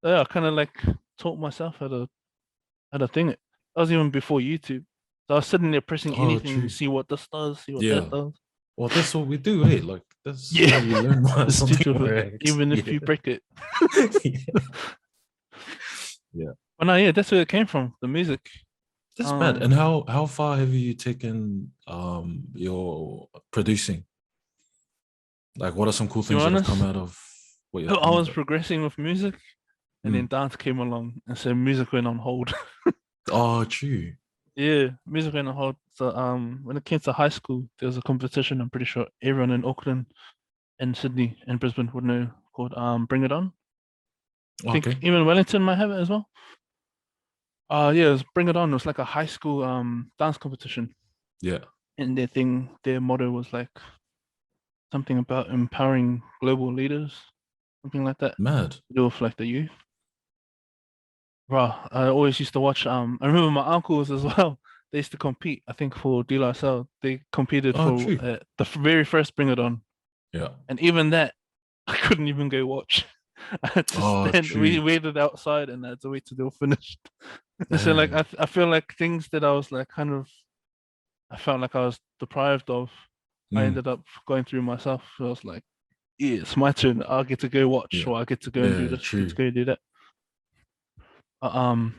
Yeah, I kind of like taught myself how to thing it. That was even before YouTube. So I was sitting there pressing Oh, anything, true. see what this does, see what that Yeah. does. Well, that's what we do, eh? Like, that's how Yeah, you learn why the something stupid. works. Even if Yeah. you break it. Yeah. Yeah. But no, yeah, that's where it came from. The music. That's mad. Um, And how far have you taken your producing? Like, what are some cool to be things that have come honest, out of what you've I done with was it? progressing with music, and then Mm. dance came along, and so music went on hold. Oh, true. Yeah, music went on hold. So when it came to high school, there was a competition. I'm pretty sure everyone in Auckland and Sydney and Brisbane would know called Bring It On. I think Okay. even Wellington might have it as well. Yeah, it was Bring It On. It was like a high school dance competition, Yeah. and their motto was like something about empowering global leaders, something like that. Mad. To do with like the youth. Bro, I always used to watch. I remember my uncles as well. They used to compete. I think for De La Salle, they competed Oh, for true. the very first Bring It On, Yeah. and even that, I couldn't even go watch. I had to Oh, stand. We true. waited outside, and I had to wait till they were finished. And so, like, Damn. I feel like things that I was like kind of, I felt like I was deprived of. I Mm. ended up going through myself. So I was like, yeah, it's my turn. I get to go watch, Yeah. or I get to go and do Yeah, this, get to true. go do that.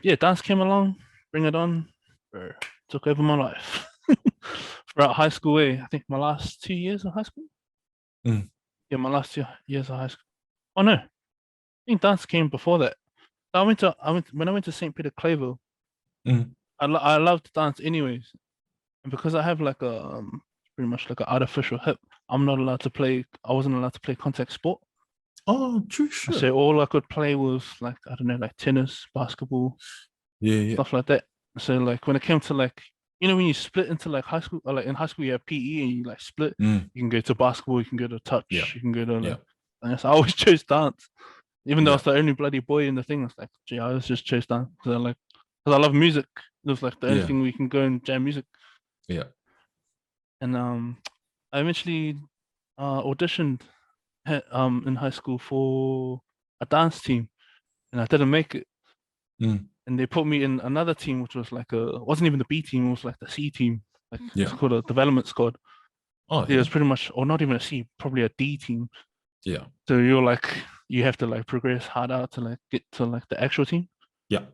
Yeah, dance came along, bring it on, bro, took over my life. Throughout high school, I think my last 2 years of high school. Mm. Yeah, my last 2 years of high school. Oh no, I think dance came before that. When I went to St. Peter Clayville. Mm. I loved dance anyways, and because I have like a pretty much like an artificial hip, I'm not allowed to play. I wasn't allowed to play contact sport. Oh, true shit. So all I could play was like I don't know, like tennis, basketball, Yeah, yeah. stuff like that. So like when it came to like when you split into like high school, or like in high school you have PE and you like split. Mm. You can go to basketball, you can go to Yeah, touch, you can go to yeah, like. And so I always chose dance, even though I yeah, was the only bloody boy in the thing. It's like, gee, I was just chose dance because I love music. It was like the only yeah, thing we can go and jam music. yeah. And I eventually auditioned in high school for a dance team, and I didn't make it. Mm. And they put me in another team, which was like wasn't even the B team, it was like the C team. Like it's Yeah. called a development squad. Oh, It yeah. was pretty much, or not even a C, probably a D team. Yeah. So you have to like progress harder to like get to like the actual team. Yeah.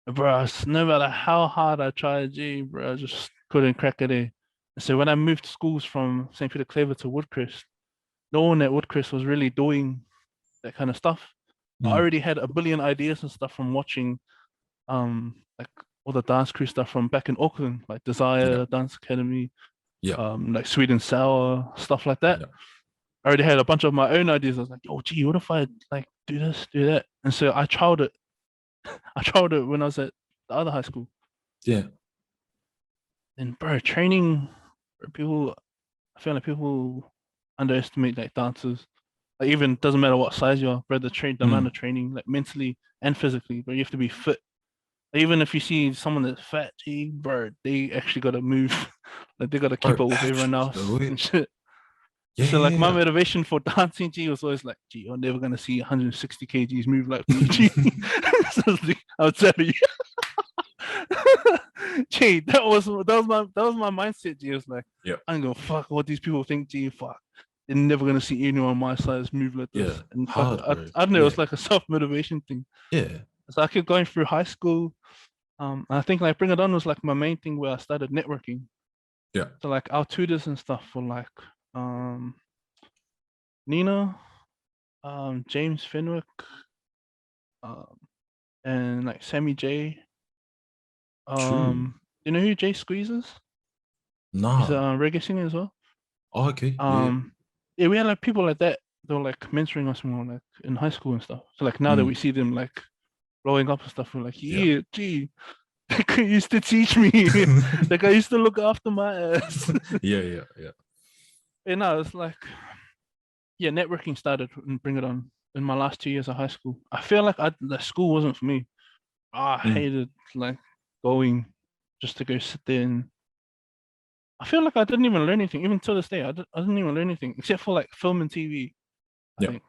Bro, no matter how hard I tried, bro, I just couldn't crack it in. So when I moved schools from St. Peter Claver to Woodcrest, no one at Woodcrest was really doing that kind of stuff. I Mm. already had a billion ideas and stuff from watching like all the dance crew stuff from back in Auckland, like Yeah. Desire Dance Academy, Yeah. like Sweet and Sour, stuff like that. Yeah. I already had a bunch of my own ideas. I was like, oh gee, what if I like do this, do that? And so I tried it. I tried it when I was at the other high school. Yeah. And bro, training people, I feel like people underestimate like dancers. Like even doesn't matter what size you are, bro, the amount Mm. of training, like mentally and physically, but you have to be fit. Like, even if you see someone that's fat, bro, they actually gotta move. Like they gotta keep Bro, up with everyone else and absolutely. shit. Yeah, So like my yeah, motivation for dancing, was always like, gee, you're never gonna see 160 kgs move like me, G. So I was like, I'll tell you. Gee, that was my mindset. G, was like, yeah, I'm gonna fuck what these people think. Gee, fuck, they're never gonna see anyone my size move like yeah. this. And fuck, Hard, bro. I don't know. Yeah, It's like a self motivation thing. yeah, So I kept going through high school. I think like Bring It On was like my main thing where I started networking. yeah. So like our tutors and stuff were like Nina, James Fenwick, um, and like Sammy J. True. You know who Jay Squeezes? He's a Nah. reggae singer as well. Oh, okay. Yeah. Um, yeah, we had like people like that. They were like mentoring us more like in high school and stuff. So like now that we Mm. see them like blowing up and stuff, we're like, Yeah. yeah, gee, that guy used to teach me. That guy used to look after my ass. Yeah, yeah, yeah. You know, it's like, yeah, networking started and Bring It On in my last 2 years of high school. I feel like the school wasn't for me. I Mm. hated like going just to go sit there, and I feel like I didn't even learn anything. Even to this day, I didn't even learn anything except for like film and TV. I Yeah. think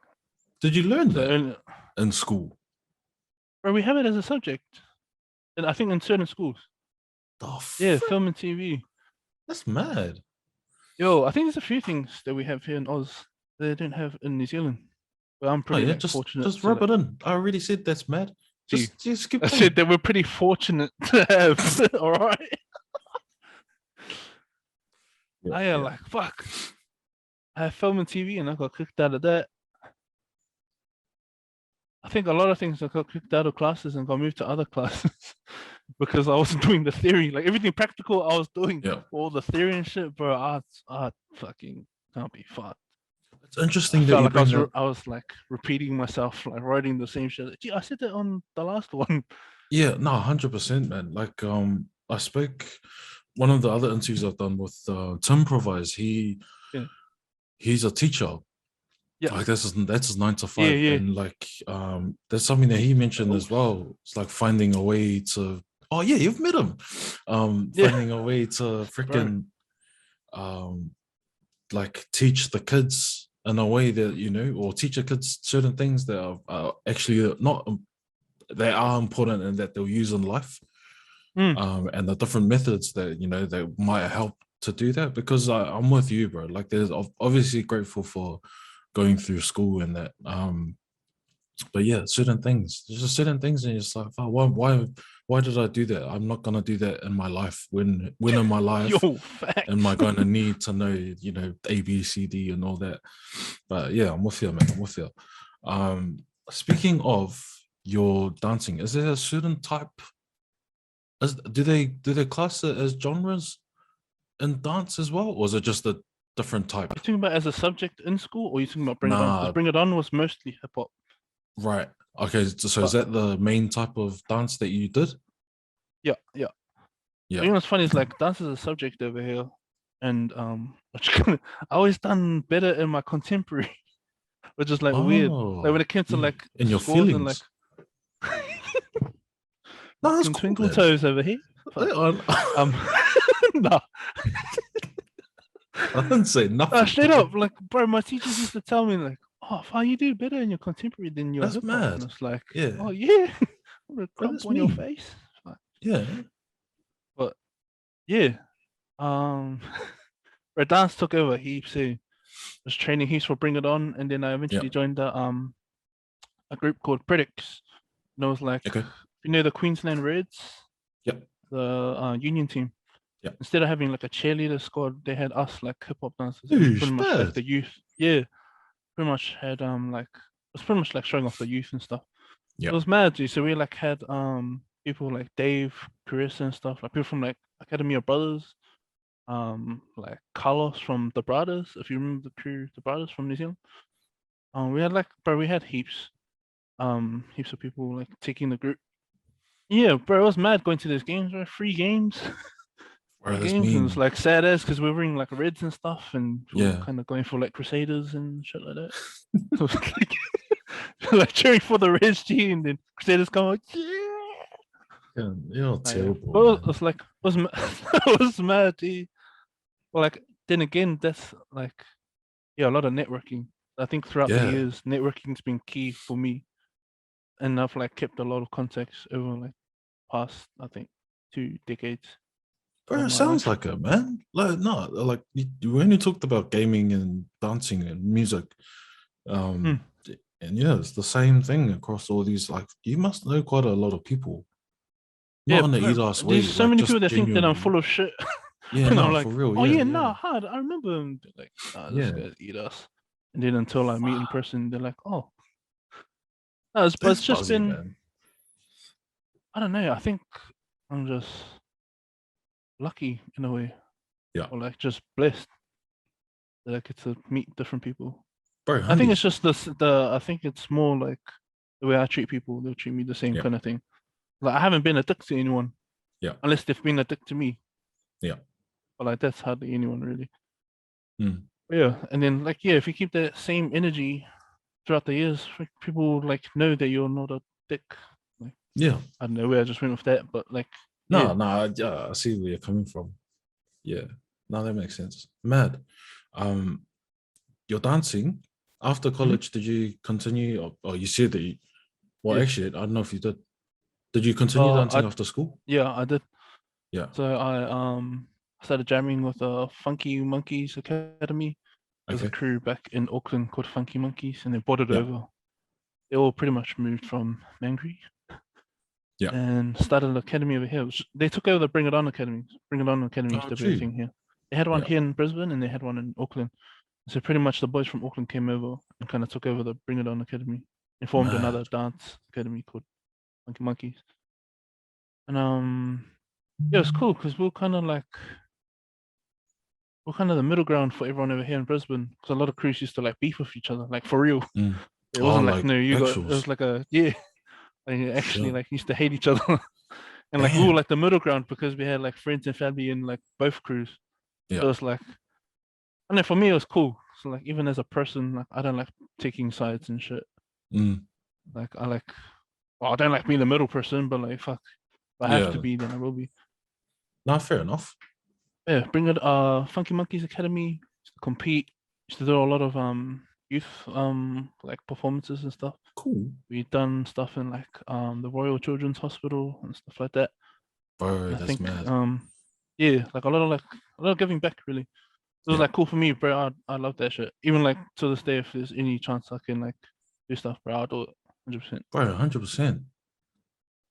Did you learn so. that in school? Or we have it as a subject, and I think in certain schools. The Yeah, frick? film and TV. That's mad. Yo, I think there's a few things that we have here in Oz that they don't have in New Zealand. But I'm Oh pretty yeah, like fortunate just to rub like it in. I already said that's mad. see. Just keep I said going. that we're pretty fortunate to have. All right. Yeah, I am yeah. like fuck. I have film and TV, and I got kicked out of that. I think a lot of things I got kicked out of classes and got moved to other classes because I wasn't doing the theory. Like everything practical I was doing, Yeah. all the theory and shit, bro. I fucking can't be fucked. It's I interesting that felt you like bring up. I was like repeating myself, like writing the same shit. Gee, I said that on the last one. Yeah, no, 100%, man. Like, I spoke one of the other interviews I've done with Tim Provise. Yeah, He's a teacher. yeah, Like that's his nine to yeah, five, yeah. and like that's something that he mentioned as Oops. well. It's like finding a way to. Oh yeah, you've met him. Yeah, Finding a way to bro. freaking um like teach the kids in a way that or teach the kids certain things that are actually not they are important and that they'll use in life, Mm, and the different methods that that might help to do that. Because I'm with you, bro. Like, there's obviously grateful for going through school and that. But yeah, certain things. There's just certain things, and it's like, oh, why did I do that? I'm not gonna do that in my life. When in my life Yo, am I facts. gonna need to know, A, B, C, D, and all that? But yeah, I'm with you, man. I'm with you. Speaking of your dancing, is there a certain type? Do they class it as genres in dance as well, or is it just a different type? Are you talking about as a subject in school, or are you talking about Bring It On? Because Nah, Bring It On was mostly hip hop. right. Okay, so is But that the main type of dance that you did? yeah, yeah. Yeah. You know what's funny is like dance is a subject over here, and I always done better in my contemporary, which is like weird. Like when Oh, it came to like in your scores and like feelings. No, that's fucking cool, twinkle man. toes over here. Fuck. I Um, no, didn't say no, nothing, straight bro. up. Like, bro, my teachers used to tell me like, "Oh, how you do better in your contemporary than your That's hip hop," and mad. it's like, Yeah, "Oh yeah, I'm gonna but crump that's on your me. face." Like, Yeah. but yeah, um, where dance took over heaps. Was training heaps for Bring It On, and then I Yeah. eventually joined a group called Predicts. And it was like, Okay. you know, the Queensland Reds, Yep. the union team. Yep. Instead of having like a cheerleader squad, they had us like hip hop dancers. It was Who's pretty much like bad? the youth. Yeah, pretty much had like it was pretty much like showing off the youth and stuff. It Yep. was mad, G. So we like had people like Dave, Chris and stuff, like people from like Academy of Brothers, like Carlos from the Brothers, if you remember the crew, the Brothers from New Zealand. We had like, bro, we had heaps of people like taking the group. Yeah, bro, it was mad going to those games, bro. Free games, Bro, free that's games, and it's mean. like sad as because we were wearing like reds and stuff, and we were Yeah. kind of going for like Crusaders and shit like that. So it's like, like cheering for the Reds G, and then Crusaders come like, yeah. Yeah, you're Oh, yeah. terrible, But it man. was like, it was mad, G. Well, like then again, that's like, yeah, a lot of networking. I think throughout the Yeah. years, networking's been key for me, and I've like kept a lot of contacts over like past, I think, 2 decades Bro, of it my sounds life. like it, man. Like, no, like you only talked about gaming and dancing and music. Hmm. Um, and yeah, it's the same thing across all these. Like, you must know quite a lot of people, Yeah, not in a bro, EDOS there's way, so like many people just that think that I'm genuinely. full of shit. Yeah, And I'm no, for like, real. oh Yeah, yeah, yeah, nah, hard. I remember him. They're like, nah, this yeah. guy's eat us. And then until I meet in Fuck, person, they're like, oh, no, but that's it's just buzzy, been, man. I don't know. I think I'm just lucky in a way, Yeah, or like just blessed that I get to meet different people. bro, I think it's handy. just the I think it's more like the way I treat people, they'll treat me the same Yeah, kind of thing. Like I haven't been addicted to anyone yeah, unless they've been addicted to me. yeah. But like that's hardly anyone really. Mm. But yeah, and then like yeah, if you keep that same energy throughout the years, like, people like know that you're not a dick. Like Yeah. I don't know where I just went with that, but like yeah. No, no, yeah, I see where you're coming from. Yeah, no, that makes sense. Mad. Um, you're dancing after Mhm. college. Did you continue? Or you said that you, well, Yeah. actually, I don't know if you did. Did you continue dancing I after school? yeah I did. Yeah. So I started jamming with Funky Monkeys Academy. There's a Okay. crew back in Auckland called Funky Monkeys, and they brought it Yeah. over. They all pretty much moved from Mangry Yeah. and started an academy over here. They took over the Bring It On Academy. Bring It On Academy used Oh, to be a true. thing here. They had one Yeah. here in Brisbane and they had one in Auckland. So pretty much the boys from Auckland came over and kind of took over the Bring It On Academy and formed another Mad. dance academy called Funky Monkeys. And yeah, it's cool because we're kind of the middle ground for everyone over here in Brisbane because a lot of crews used to like beef with each other, like for real. Mm. It Oh, wasn't like like no, you got. It was actuals. like a yeah, like actually Shit. like used to hate each other. And like we were Damn. like the middle ground because we had like friends and family in like both crews. Yeah. So it's like, I know for me it was cool. So like even as a person, like I don't like taking sides and shit. Mm. Like well, I don't like being the middle person, but like fuck, if I have to Yeah. be, then I will be. Not fair enough. Yeah, bring it. Funky Monkeys Academy used to compete. Used to do a lot of youth like performances and stuff. Cool. We done stuff in like the Royal Children's Hospital and stuff like that. Bro, And I that's think mad. yeah, like a lot of giving back really. It was Yeah. like cool for me, bro. I love that shit. Even like to this day, if there's any chance I can like do stuff, bro, I'll do it. 100%. Bro, 100%.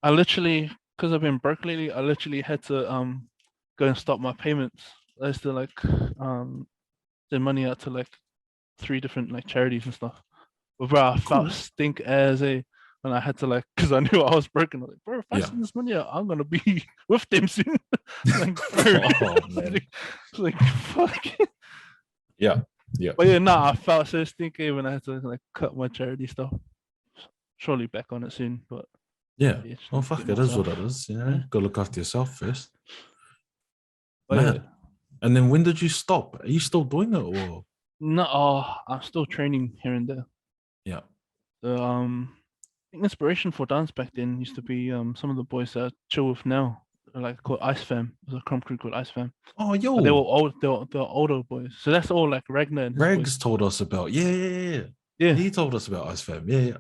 I literally, because I've been broke lately, I literally had to go and stop my payments. I used to like send money out to like 3 different like charities and stuff. But bro, I felt Cool. stink as a when I had to like because I knew I was broken. I was like, bro, if I Yeah. send this money out, I'm gonna be with them soon. Like, bro, Oh man. like fuck. Yeah. Yeah. But yeah, nah, I felt so stinky when I had to like cut my charity stuff. Surely back on it soon, but Yeah. yeah, just Oh need to fuck, get it is what myself. it is, you know. Yeah. Gotta look after yourself first. But yeah, Man. And then when did you stop? Are you still doing it or no, I'm still training here and there. yeah. The I think inspiration for dance back then used to be some of the boys that I chill with now. They're like called Ice Fam. There's a comp crew called Ice Fam. Oh But they were yo, old. They were older boys. So that's all like Ragnar and his boys. Regs told us about yeah. Yeah, He told us about Ice Fam. Yeah.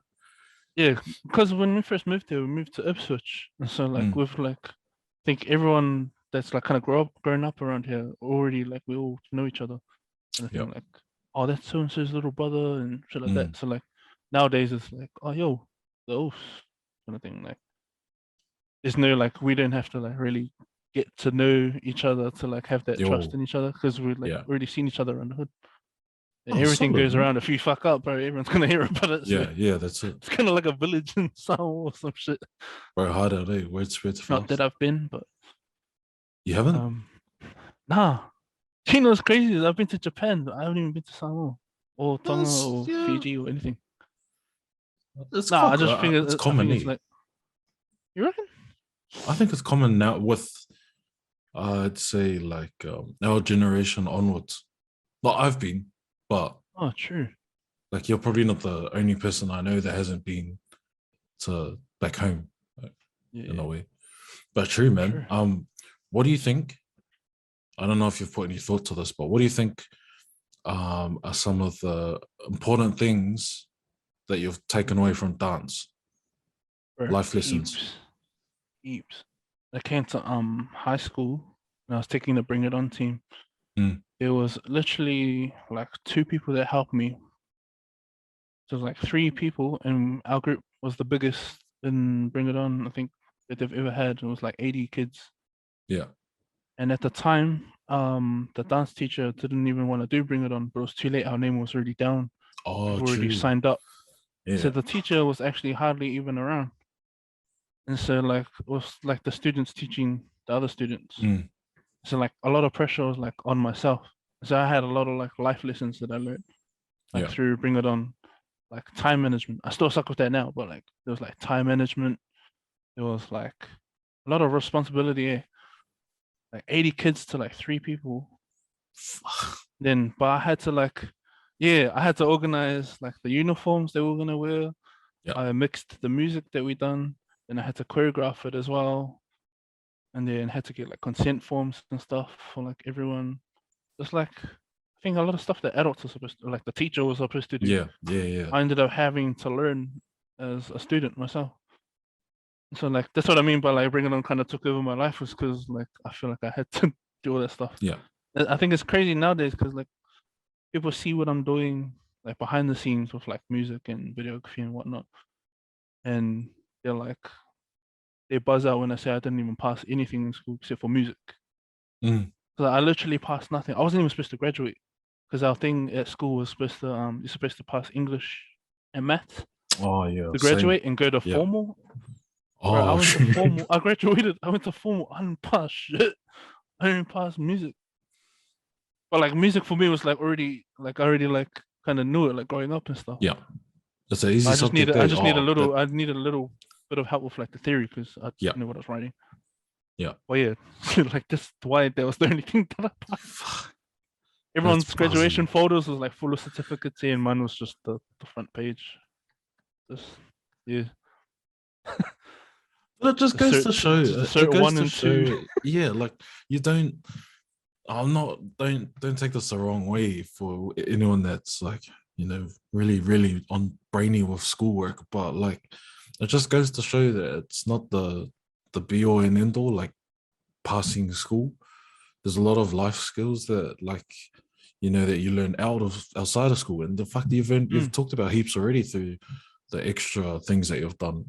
yeah. Because when we first moved here, we moved to Ipswich, and so like Mm, with like, I think everyone that's like kind of grown up around here already like we all know each other, and I yeah. think like, oh, that's so and so's little brother and shit like Mm, that. So like nowadays it's like, oh yo, the oath kind of thing. Like there's no like we don't have to like really get to know each other to like have that trust yo. in each other because we've like Yeah. already seen each other around the hood. And Oh, everything solid, goes man. around. If you fuck up, bro, everyone's gonna hear about it. So Yeah, that's it. it's kind of like a village in Star Wars or some shit. Bro, hard out, eh? Word spreads Not that fast. I've been, but You haven't? um, nah. You know what's crazy is I've been to Japan, but I haven't even been to Samoa or Tonga That's or yeah. Fiji or anything. It's Nah, quite I just think it's I think common, it's eh? like you reckon? I think it's common now with I'd say like our generation onwards. Not I've been, but Oh, true. like you're probably not the only person I know that hasn't been to back home like, Yeah, in yeah, a way. But true, man. true. What do you think? I don't know if you've put any thought to this, but what do you think are some of the important things that you've taken away from dance, Bro, life lessons? heaps, heaps. I came to high school and I was taking the Bring It On team. Mm, There was literally like 2 people that helped me. So it was like 3 people, and our group was the biggest in Bring It On. I think that they've ever had. It was like 80 kids. yeah. And at the time, the dance teacher didn't even want to do Bring It On, but it was too late. Our name was already down. Oh, We've already true. signed up. So Yeah. the teacher was actually hardly even around. And so like it was like the students teaching the other students. Mm, So like a lot of pressure was like on myself. So I had a lot of like life lessons that I learned like yeah. through Bring It On, like time management. I still suck with that now, but like there was like time management. There was like a lot of responsibility. Like 80 kids to like 3 people. Then, but I had to like, yeah, I had to organize like the uniforms they were gonna wear. Yeah. I mixed the music that we done. Then I had to choreograph it as well, and then had to get like consent forms and stuff for like everyone. Just like I think a lot of stuff that adults are supposed to, like the teacher was supposed to do. Yeah. Yeah. Yeah. I ended up having to learn as a student myself. So like that's what I mean by like bringing on kind of took over my life was because like I feel like I had to do all that stuff. Yeah. I think it's crazy nowadays because like people see what I'm doing like behind the scenes with like music and videography and whatnot, and they're like they buzz out when I say I didn't even pass anything in school except for music. Mm. So I literally passed nothing. I wasn't even supposed to graduate because our thing at school was supposed to you're supposed to pass English and maths Oh, yeah. to Same. graduate and go to Yeah. formal. Bro, I Oh, went to true. formal. I graduated. I went to formal. I didn't pass shit. I didn't pass music. But like music for me was like already like I already like kind of knew it like growing up and stuff. Yeah. It's an easy subject. I Eh? just need a Oh, that. little I needed a little bit of help with like the theory because I Yeah. didn't know what I was writing. Yeah. But yeah, like this why that was the only thing that I passed. Fuck, that's Everyone's graduation buzzing. photos was like full of certificates and mine was just the front page. Just yeah. But it just The goes cert, to show. the It cert goes one to and two. show. Yeah, like you don't. I'm not. Don't take this the wrong way for anyone that's like really on brainy with schoolwork. But like, it just goes to show that it's not the be all and end all. Like passing school. There's a lot of life skills that like that you learn outside of school, and the fact that you've Mm, talked about heaps already the extra things that you've done.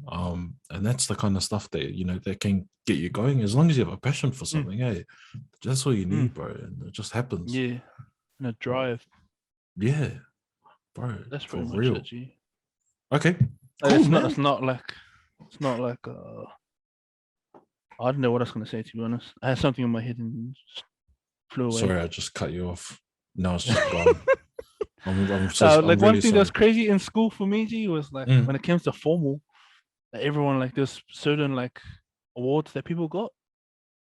And that's the kind of stuff that that can get you going as long as you have a passion for something. Hey, that's all you need, bro, and it just happens. Yeah, and a drive. Yeah, bro, That's for pretty much real. it, G. Okay, Like, cool, it's not. man. It's not like. I don't know what I was gonna say, to be honest. I had something in my head and just flew away. Sorry, I just cut you off. Now it's just gone. I'm Like one really thing that's sorry. crazy in school for me, G, was like Mm. when it comes to formal, like everyone like there's certain like awards that people got.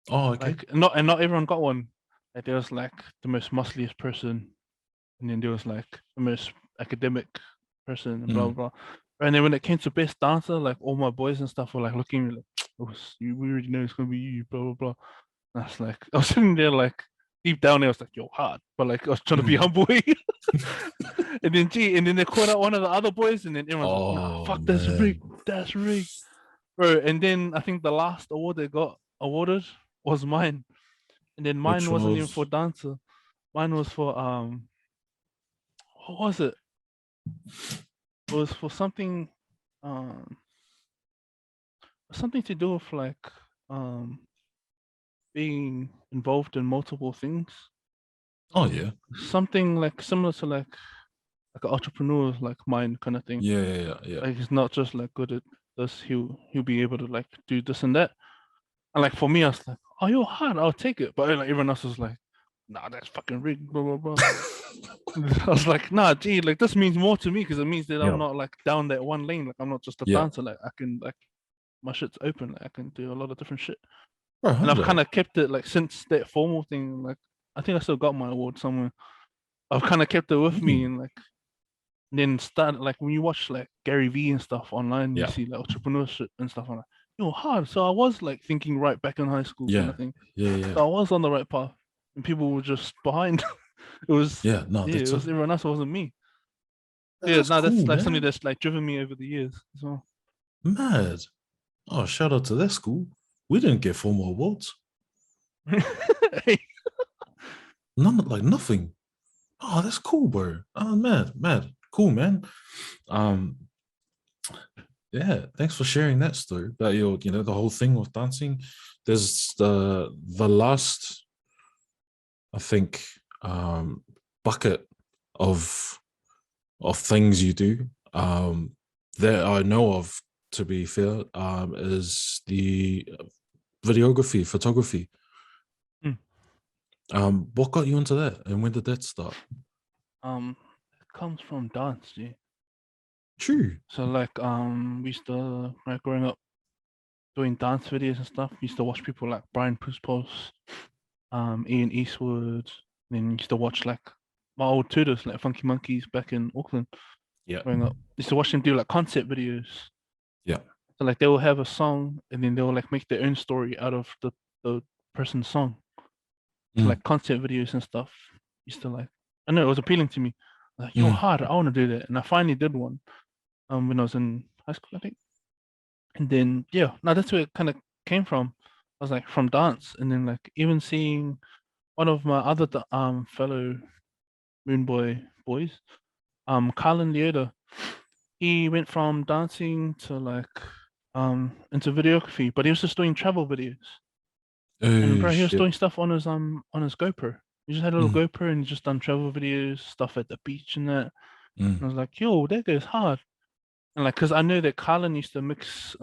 Oh, okay. Like not everyone got one. Like there was like the most muscliest person, and then there was like the most academic person, and blah blah blah. And then when it came to best dancer, like all my boys and stuff were like looking at me like, "Oh, we already know it's gonna be you," blah blah blah. And I was like, I was sitting there like deep down there, I was like, "Yo, hard," but like I was trying to be humble. And then they called out one of the other boys, and then everyone's like, "Nah, Oh fuck, that's man, rigged, that's rigged, bro." And then I think the last award they got awarded was mine, and then mine which wasn't even for was dancer. Mine was for what was it? It was for um, something to do with like being involved in multiple things. oh yeah, Something like similar to like an entrepreneur like mind kind of thing. yeah. Like he's not just like good at this, he'll be able to like do this and that. And like for me, I was like, "Oh, you're hard, I'll take it." But like everyone else was like, "Nah, that's fucking rigged, blah blah blah." I was like, "Nah, gee, like this means more to me because it means that I'm Yeah, not like down that one lane. Like I'm not just a yeah, dancer. Like I can like my shit's open. Like I can do a lot of different shit." bro, And hold I've kind up. of kept it like since that formal thing. Like I think I still got my award somewhere. I've kind of kept it with me, Mm. and like then start like when you watch like Gary V and stuff online, you Yeah, see like entrepreneurship and stuff. I'm like, yo, hard. So I was like thinking right back in high school kind yeah, of thing. yeah. So I was on the right path, and people were just behind. It was Yeah, no, yeah, it that's was everyone else. It wasn't me. Yeah, that's no, that's cool, like something man. that's like driven me over the years as well. Mad. Oh, shout out to that school. We didn't get formal awards. None, like nothing. Oh, that's cool, bro. Oh, mad, cool, man. Um, yeah, thanks for sharing that story about your, the whole thing with dancing. There's the last, I think, bucket of things you do that I know of. To be fair, is the videography, photography. Hmm. What got you into that, and when did that start? It comes from dance, G. True. So like we used to like growing up doing dance videos and stuff. We used to watch people like Brian Puspos, Ian Eastwood. Then used to watch like my old tutors like Funky Monkeys back in Auckland Yeah. growing up. Used to watch them do like concept videos. Yeah. So like they will have a song and then they'll like make their own story out of the person's song. So Mm, like concept videos and stuff. Used to like I know it was appealing to me. Like, you're mm, hard, I want to do that. And I finally did one when I was in high school, I think. And then yeah, now that's where it kind of came from. I was like from dance, and then like even seeing one of my other fellow Moon Boy boys, Carlin Leota, he went from dancing to like into videography, but he was just doing travel videos. And oh bro, he was shit. doing stuff on his GoPro. He just had a little Mm, GoPro and he just done travel videos, stuff at the beach and that. And I mm. was like, yo, that goes hard. And like, cause I know that Carlin used to mix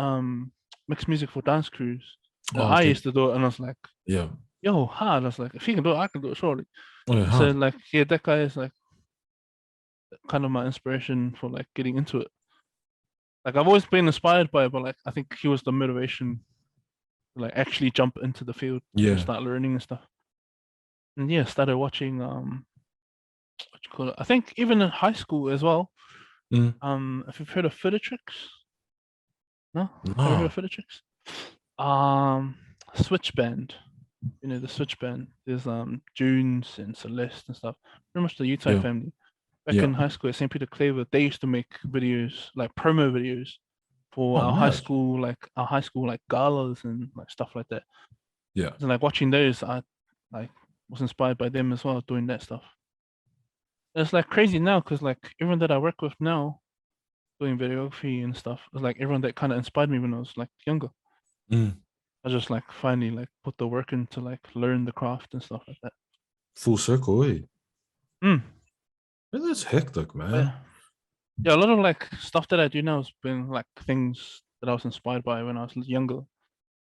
music for dance crews. And Oh, I okay. used to do it, and I was like, Yeah. yo, hard. I was like, if he can do it, I can do it, surely. Oh, yeah, So hard. like, yeah, that guy is like kind of my inspiration for like getting into it. Like I've always been inspired by it, but like I think he was the motivation to like actually jump into the field and Yeah. start learning and stuff. And yeah, started watching what you call it. I think even in high school as well. Mm. If you've heard of Tricks, no, ever heard Nah. of Tricks? Um, Switch Band. You know the Switch Band. There's Junes and Celeste and stuff. Pretty much the Utah Yeah. family. Back Yeah. in high school at St. Peter Claver, they used to make videos like promo videos for Oh, mad. our high school like galas and like stuff like that. Yeah. And like watching those, I like was inspired by them as well doing that stuff. It's like crazy now because like everyone that I work with now, doing videography and stuff. It was like everyone that kind of inspired me when I was like younger. Mm. I just like finally like put the work in to like learn the craft and stuff like that. Full circle, eh? Mm. Man, that's hectic, But man. yeah, a lot of like stuff that I do now has been like things that I was inspired by when I was younger.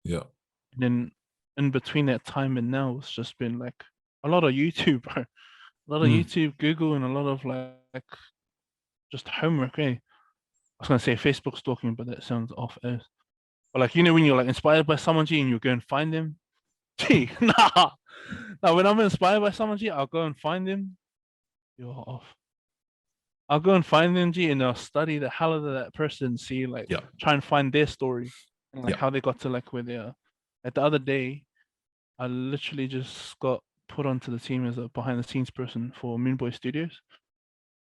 Yeah. And then in between that time and now, it's just been like a lot of YouTube, bro. A lot of Mm. YouTube, Google, and a lot of like just homework, eh? I was gonna say Facebook stalking, but that sounds off as. But like when you're like inspired by someone, G, and you go and find them, Gee, nah. Now when I'm inspired by someone, G, I'll go and find them. You're off. I'll go and find them, G, and I'll study the hell out of that person, see like Yeah. try and find their story and like Yeah. how they got to like where they are. Like the other day, I literally just got put onto the team as a behind the scenes person for Moon Boy Studios.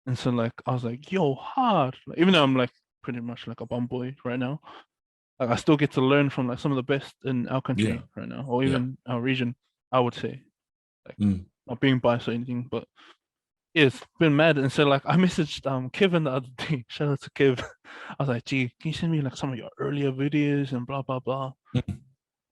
And so like I was like, yo, hard. Like, even though I'm like pretty much like a bum boy right now, like I still get to learn from like some of the best in our Yeah. country right now, or Yeah. even our region, I would say. Like Mm. not being biased or anything, but yeah, it's been mad. And so like I messaged Kevin the other day. Shout out to Kev. I was like, gee, can you send me like some of your earlier videos and blah blah blah? Mm.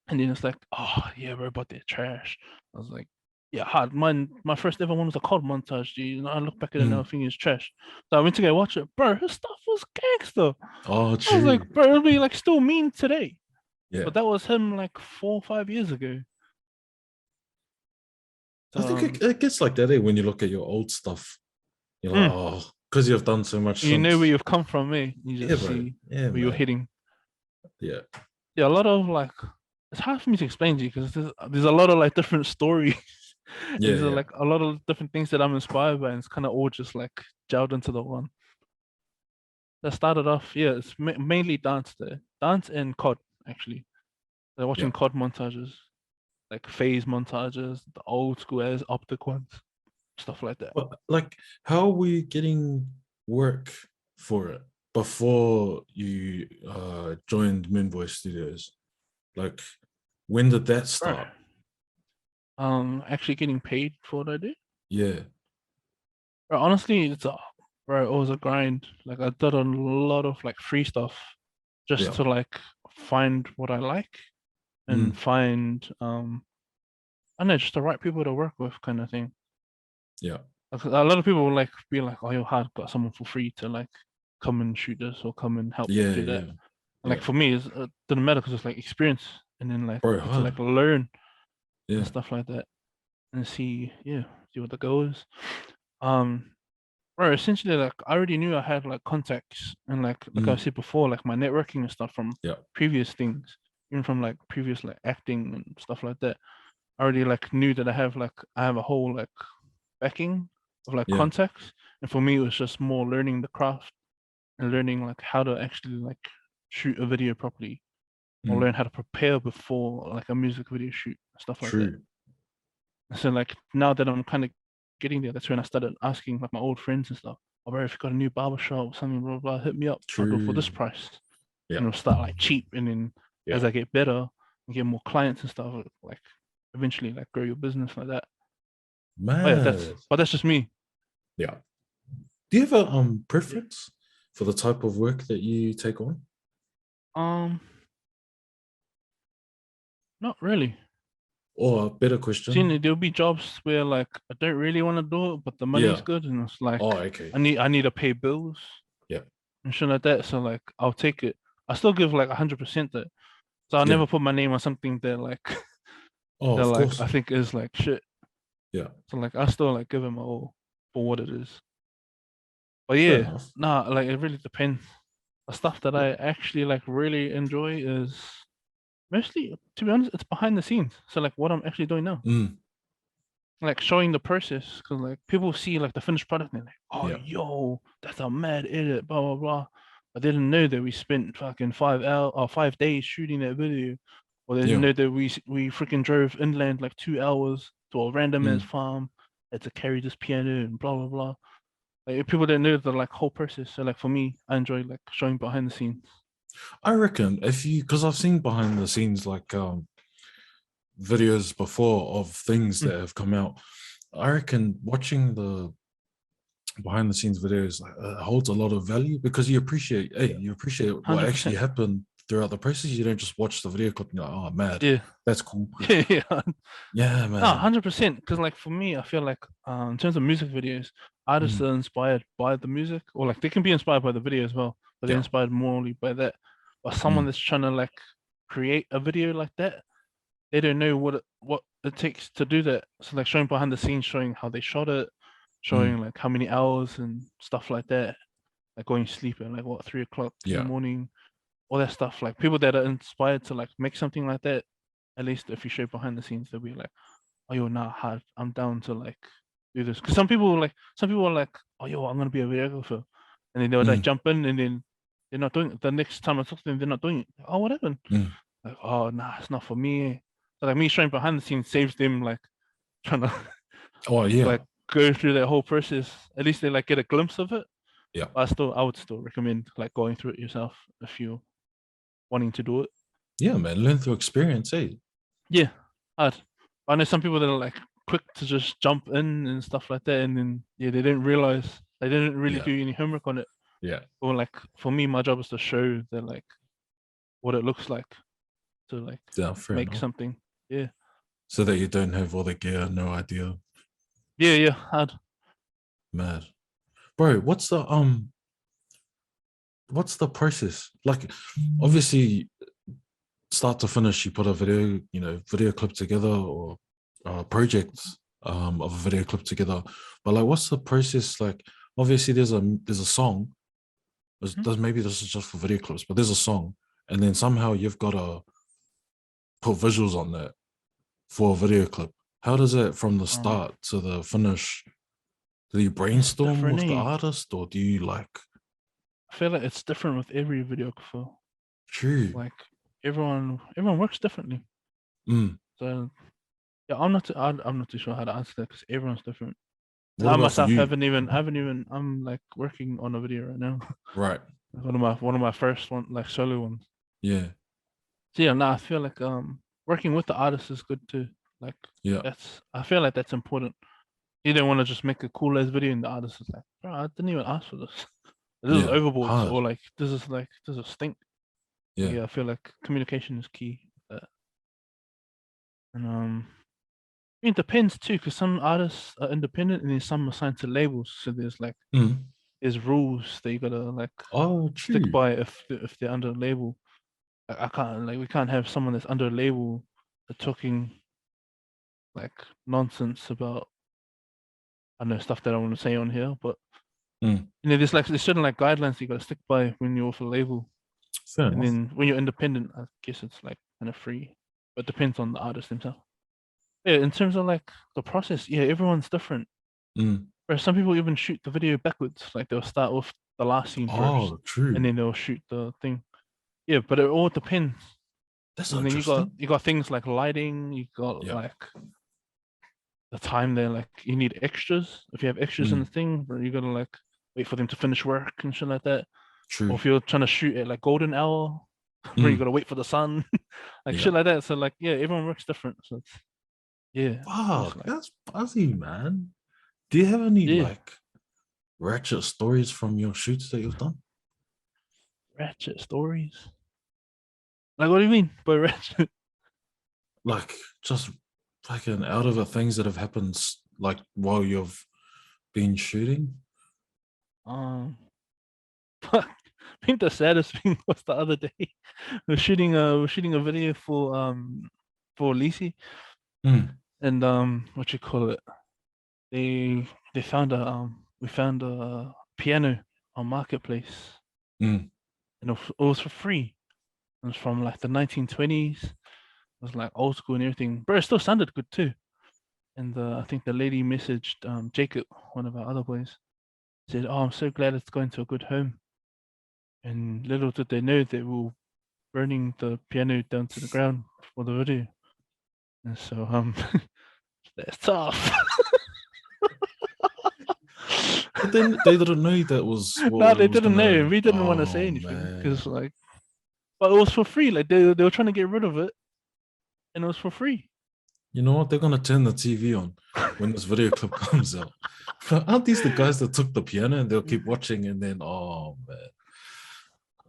And then it's like, oh yeah, bro, but they're trash. I was like, yeah, hard. My first ever one was a COD montage. Dude. I look back at it now, Mm. thinking it's trash. So I went to go watch it, bro. His stuff was gangster. Oh, I was like, true. bro, it'll be like still mean today, Yeah. but that was him like 4 or 5 years ago. I So think it gets like that, eh, when you look at your old stuff. You're like, mm, oh, because you've done so much you know where since. you've come from, eh? You Yeah, just bro. see Yeah, where you're man. heading. Yeah. Yeah, a lot of like it's hard for me to explain to you because there's a lot of like different stories and Yeah, there's yeah. like a lot of different things that I'm inspired by, and it's kind of all just like gelled into the one. That started off, yeah, it's mainly dance there, dance and COD actually. They're Yeah. watching COD montages, like phase montages, the old school as optic ones, stuff like that. But like, how are we getting work for it before you joined Moonboy Studios? Like, when did that Bro, start? actually getting paid for what I do. Yeah. Bro, honestly, bro, it was a grind. Like I did a lot of like free stuff just Yeah. to like find what I like and Mm. find I don't know, just the right people to work with kind of thing. Yeah. Like, a lot of people will like be like, "Oh, you hard got someone for free to like come and shoot this or come and help Yeah. do that." Yeah. And like Yeah. for me, it didn't matter because it's like experience, and then like Bro, get to hard. like learn and Yeah. stuff like that, and see what the goal is. Um, Bro, essentially, like I already knew I had like contacts and like I Mm. said before, like my networking and stuff from Yeah. previous things, even from like previous like acting and stuff like that. I already like knew that I have a whole like backing of like Yeah. contacts, and for me it was just more learning the craft and learning like how to actually like shoot a video properly or Mm. learn how to prepare before like a music video shoot, stuff like that. True. So like now that I'm kind of getting there, that's when I started asking like my old friends and stuff. Oh, bro, if you got a new barber shop or something, blah, blah, blah, hit me up. I'll do it for True. this price. Yeah. And it'll start like cheap. And then Yeah. as I get better and get more clients and stuff, like eventually like grow your business like that. Oh yeah, Man. that's just me. Yeah. Do you have a preference for the type of work that you take on? Um, Not really. Or a better Seen question? there'll be jobs where like I don't really want to do it, but the money's Yeah. good and it's like Oh, okay. I need to pay bills Yeah. and shit like that. So like I'll take it. I still give like 100% that. So I'll Yeah. never put my name on something that like Oh, that of like I course. think is like shit. Yeah. So like I still like give it my all for what it is. But Fair yeah, enough. nah, like it really depends. The stuff that I actually like really enjoy is mostly, to be honest, it's behind the scenes. So like what I'm actually doing now, Mm. like showing the process, because like people see like the finished product and they're like, oh Yeah. yo, that's a mad edit, blah blah blah. But they didn't know that we spent fucking 5 hours or 5 days shooting that video, or they didn't Yeah. know that we freaking drove inland like 2 hours to a random ass Mm. farm, had to carry this piano and blah blah blah. Like people didn't know the like whole process. So like for me, I enjoy like showing behind the scenes. I reckon if you, because I've seen behind the scenes like videos before of things Mm, that have come out. I reckon watching behind the scenes videos like holds a lot of value because you appreciate, hey, you appreciate what actually 100%. happened throughout the process. You don't just watch the video clip and you're like, oh, mad, Yeah. that's cool. Yeah. Yeah, No, man. 100%. Because like for me, I feel like in terms of music videos, artists Mm, are inspired by the music, or like they can be inspired by the video as well, but they're yeah. inspired morely by that. But someone Mm, that's trying to like create a video like that, they don't know what it takes to do that. So like showing behind the scenes, showing how they shot it, mm, showing like how many hours and stuff like that. Like going to sleep at like what 3 o'clock in the yeah. morning, all that stuff. Like people that are inspired to like make something like that. At least if you show behind the scenes, they'll be like, "Oh, yo, nah, hard. I'm down to like do this." Because some people are like, "Oh, yo, I'm gonna be a videographer," and then they'll like Mm, jump in, and then they're not doing it. The next time I talk to them, they're not doing it. Oh, what happened? mm. Like, oh, nah, it's not for me. So like me showing behind the scenes saves them like trying to Oh, yeah. like go through that whole process. At least they like get a glimpse of it. Yeah. But I would still recommend like going through it yourself if you're wanting to do it. Yeah, man. Learn through experience, eh? Yeah, hard. I know some people that are like quick to just jump in and stuff like that, and then yeah, they didn't realize they didn't really Yeah. do any homework on it. Yeah. Or like for me, my job is to show that like what it looks like to like Yeah, fair make enough. something. Yeah, So that you don't have all the gear, no idea. yeah, yeah, hard. Mad. Bro, what's the process? Like obviously start to finish, you put a video, video clip together or projects of a video clip together. But like what's the process like? Obviously there's a song. Mhm. Maybe this is just for video clips, but there's a song, and then somehow you've got to put visuals on that for a video clip. How does it from the Uh, start to the finish? Do you it's brainstorm different, with the eh? artist, or do you like I feel like it's different with every videographer. true? Like everyone works differently. Mm. So yeah, I'm not too sure how to answer that because everyone's different. What I about for myself you? haven't even I'm like working on a video right now. Right. One of my first one like solo ones. Yeah. So yeah, no, I feel like working with the artist is good too. Like Yeah. I feel like that's important. You don't want to just make a cool ass video and the artist is like, bro, I didn't even ask for this. This is Yeah. overboards Hard. or like this is stink. Yeah. Yeah, I feel like communication is key. And it depends too, because some artists are independent and then some are signed to labels. So Mm. there's rules that you gotta like Oh, stick true. by if they're under a label. I can't like we can't have someone that's under a label talking like nonsense about I know stuff that I want to say on here, but Mm. there's certain like guidelines you gotta stick by when you're off a label, Fair and enough. then when you're independent, I guess it's like kind of free, but depends on the artist himself. Yeah, in terms of like the process, yeah, everyone's different. Mm. Where some people even shoot the video backwards, like they'll start off the last scene first, Oh, and true. then they'll shoot the thing. Yeah, but it all depends. That's And then interesting. you got things like lighting, you got Yeah. like the time there, like you need extras. If you have extras in the Mm. thing, where you gotta like wait for them to finish work and shit like that. Or True. if you're trying to shoot at like golden hour, where you Mm. gotta wait for the sun, like Yeah. shit like that. So like yeah, everyone works different. So it's yeah, it's Fuck, like that's buzzy, man. Do you have any yeah, like ratchet stories from your shoots that you've done? ratchet stories. Like what do you mean by ratchet? Like just fucking out of it things that have happened like while you've been shooting? Um, fuck. I think the saddest thing was the other day. We're shooting a video for Lisi, Mm. and what you call it? They found a we found a piano on marketplace, Mm. and it was for free. It was from like the 1920s. It was like old school and everything, but it still sounded good too. And I think the lady messaged Jacob, one of our other boys, said, "Oh, I'm so glad it's going to a good home." And little did they know that we were burning the piano down to the ground for the video. And so that's tough. But then they didn't know that was No, what it they was didn't know. gonna. We didn't want to say Oh anything because man. like, but it was for free. Like they were trying to get rid of it, and it was for free. You know what? They're gonna turn the TV on when this video clip comes out. Aren't these the guys that took the piano and they'll keep watching and then oh man,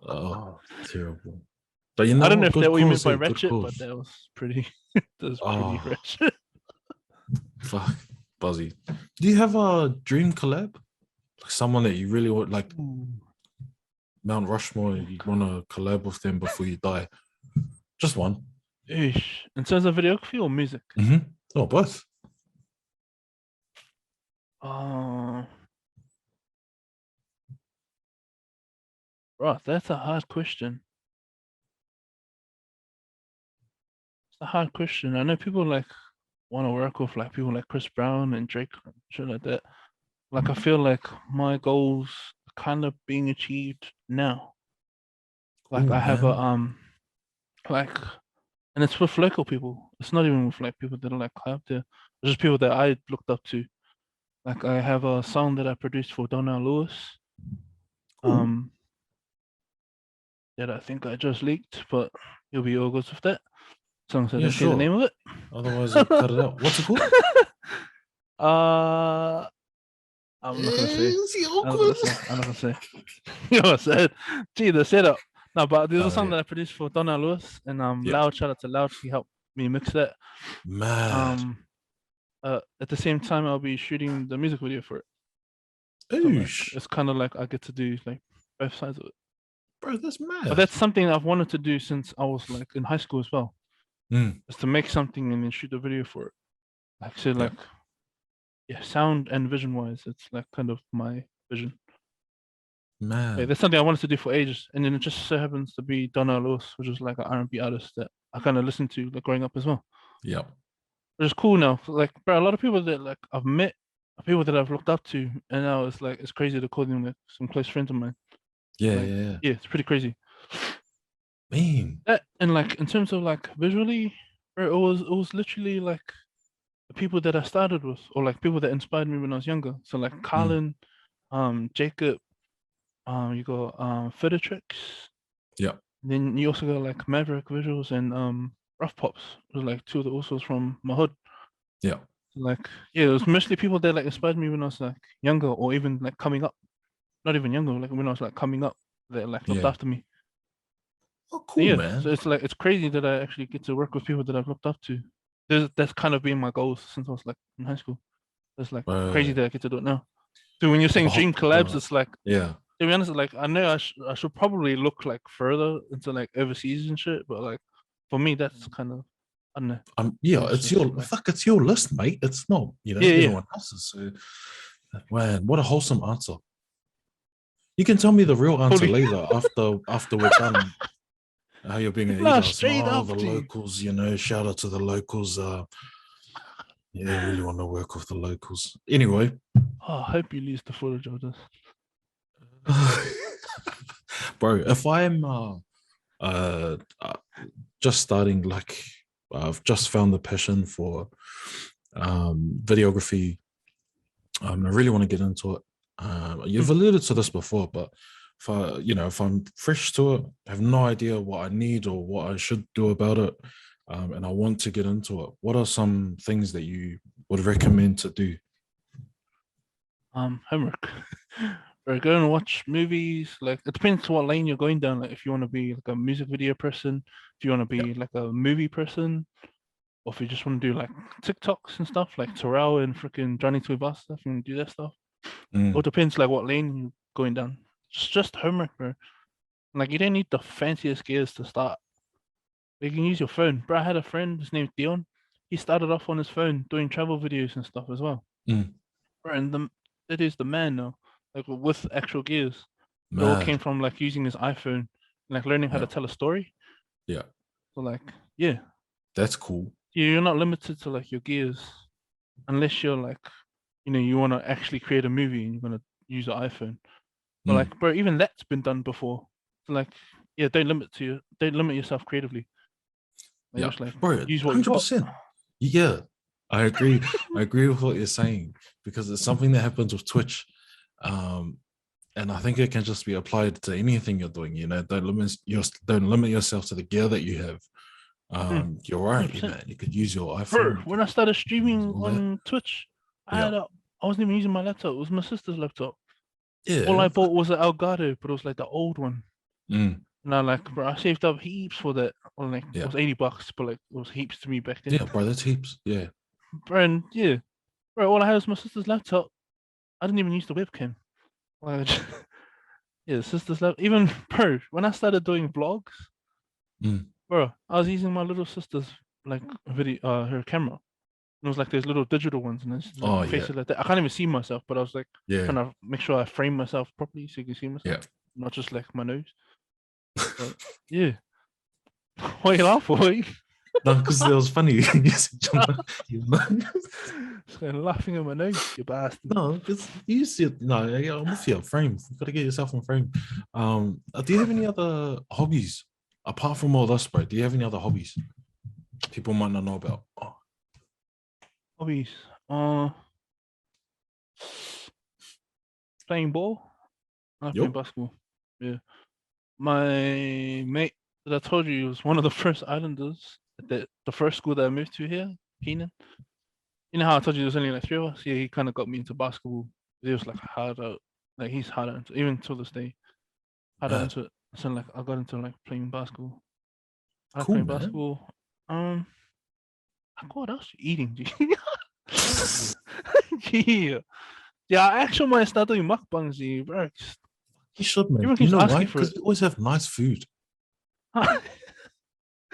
oh terrible. But you I know don't know what? if Good that what you meant calls, by hey, good ratchet, but calls. that was pretty. That was pretty Oh ratchet. fuck, Buzzy. Do you have a dream collab? Like someone that you really want, like Ooh, Mount Rushmore, you want to collab with them before you die? Just one. Eesh. In terms of videography or music? Oh, both. Uh, right, that's a hard question. It's a hard question. I know people like want to work with like people like Chris Brown and Drake and shit like that. Like I feel like my goals are kind of being achieved now. Like Cool, I have a man. like and it's with local people. It's not even with like people that are like high up there. It's just people that I looked up to. Like I have a song that I produced for Donnell Lewis. Cool. Um that I think I just leaked, but you'll be all good with that. As long as I Yeah, don't say the sure. name of it. Otherwise, I'll cut it out. What's it called? uh I'm not gonna say. Is he I'm not gonna awkward? say. I'm not gonna say. You know what I said? Gee, the setup. No, but there's a Oh, song yeah. that I produced for Donna Lewis and Yeah. Loud, shout out to Loud, he helped me mix that. Mad. Um at the same time I'll be shooting the music video for it. So like Oosh. it's kinda like I get to do like both sides of it. Bro, that's But mad. that's something I've wanted to do since I was like in high school as well. Mm, Is to make something and then shoot a video for it. Like so yeah. like yeah, sound and vision wise, it's like kind of my vision. Yeah, Mad. that's something I wanted to do for ages, and then it just so happens to be Donna Lewis, which is like an R&B artist that I kind of listened to like growing up as well. Yeah. Which is cool now. Like, bro, a lot of people that like I've met, are people that I've looked up to, and now it's like it's crazy to call them like some close friends of mine. Yeah, Like, yeah, yeah. yeah, it's pretty crazy. Mean. That and like in terms of like visually, bro, it was literally like the people that I started with, or like people that inspired me when I was younger. So like Mm, Carlin, Jacob, you got Federtrix. yeah. Then you also got like Maverick Visuals and Rough Pops. It was like two of the also from my hood. Yeah. Like yeah, it was mostly people that like inspired me when I was like younger or even like coming up. Not even younger, like when I was like coming up, that like looked Yeah. after me. Oh, And cool, yeah, so man. it's like it's crazy that I actually get to work with people that I've looked up to. That's kind of been my goals since I was like in high school. It's like crazy Bro. that I get to do it now. So when you're saying dream collabs, it's like Yeah. to be honest, like I know I should probably look like further into like overseas and shit, but like for me that's kind of I don't know. Yeah, It's it's just your like fuck, it's your list, mate. It's not, yeah, yeah. anyone else's. So man, what a wholesome answer. You can tell me the real answer Fully later after we're done. How you're being an nah, eater. straight Oh, up the to locals, shout out to the locals. Yeah, I really want to work with the locals. Anyway. oh, I hope you lose the footage of this. Bro, if I'm uh just starting, like I've just found the passion for videography. I really want to get into it. You've Mm. alluded to this before, but if I'm fresh to it, I have no idea what I need or what I should do about it, and I want to get into it. What are some things that you would recommend to do? Homework. Or go and watch movies. Like it depends what lane you're going down. Like if you want to be like a music video person, if you want to Yeah. be like a movie person, or if you just want to do like TikToks and stuff, like Terrell and freaking Johnny Tuivasa stuff, and do that stuff. It Mm, depends like what lane you're going down. It's just homework, bro. Like you don't need the fanciest gears to start. You can use your phone. Bro, I had a friend, his name's Dion. He started off on his phone doing travel videos and stuff as well. mm, Bro, and that is the man now. Like with actual gears. It all came mad. from like using his iPhone, like learning how to Yeah. tell a story. Yeah. So like, yeah, That's cool. you're not limited to like your gears, unless you're like, you want to actually create a movie and you're gonna use an iPhone. But Mm, like, bro, even that's been done before. So like, yeah, don't limit yourself creatively. Like, yeah. just like Bro, use what you got. 100%. Yeah. I agree. I agree with what you're saying because it's something that happens with Twitch. Um, and I think it can just be applied to anything you're doing. Don't limit yourself to the gear that you have. You're right, 100%. man. You could use your Bro, iPhone. when I started streaming all that. on Twitch, Yeah. I wasn't even using my laptop. It was my sister's laptop. All Yeah. I bought was an Elgato, but it was like the old one. Mm, And I like, bro, I saved up heaps for that. Or like, it yeah. was $80, but like, it was heaps to me back then. Yeah, bro, that's heaps. Yeah. Bro, and yeah, bro, all I had was my sister's laptop. I didn't even use the webcam. Like, yeah, the sister's laptop. Even, bro, when I started doing vlogs, Mm. bro, I was using my little sister's like video, her camera. And it was like those little digital ones, and it's like Oh, face yeah. it like that. I can't even see myself, but I was like Yeah. trying to make sure I frame myself properly so you can see myself, Yeah. not just like my nose. But yeah, why you laugh, boy? No, because it was funny. Just laughing at my nose, you bastard. No, it's you see it. No, yeah, I'm with you. Frame. You gotta get yourself in frame. Do you have any other hobbies apart from all this, bro? Do you have any other hobbies people might not know about? Oh, Hobbies. Playing ball. I play yup. basketball. Yeah. My mate that I told you was one of the first islanders at the first school that I moved to here, Keenan. You know how I told you there's only like 3 of us? Yeah, he kind of got me into basketball. He was like harder, like he's harder into, even till this day, harder Mad. into it. So like I got into like playing basketball. I like Cool, playing man. basketball. What else? Eating. Yeah. Yeah, I actually might start doing mukbangs, bro. You should, man. Everyone You keeps know why? asking for Because it. you always have nice food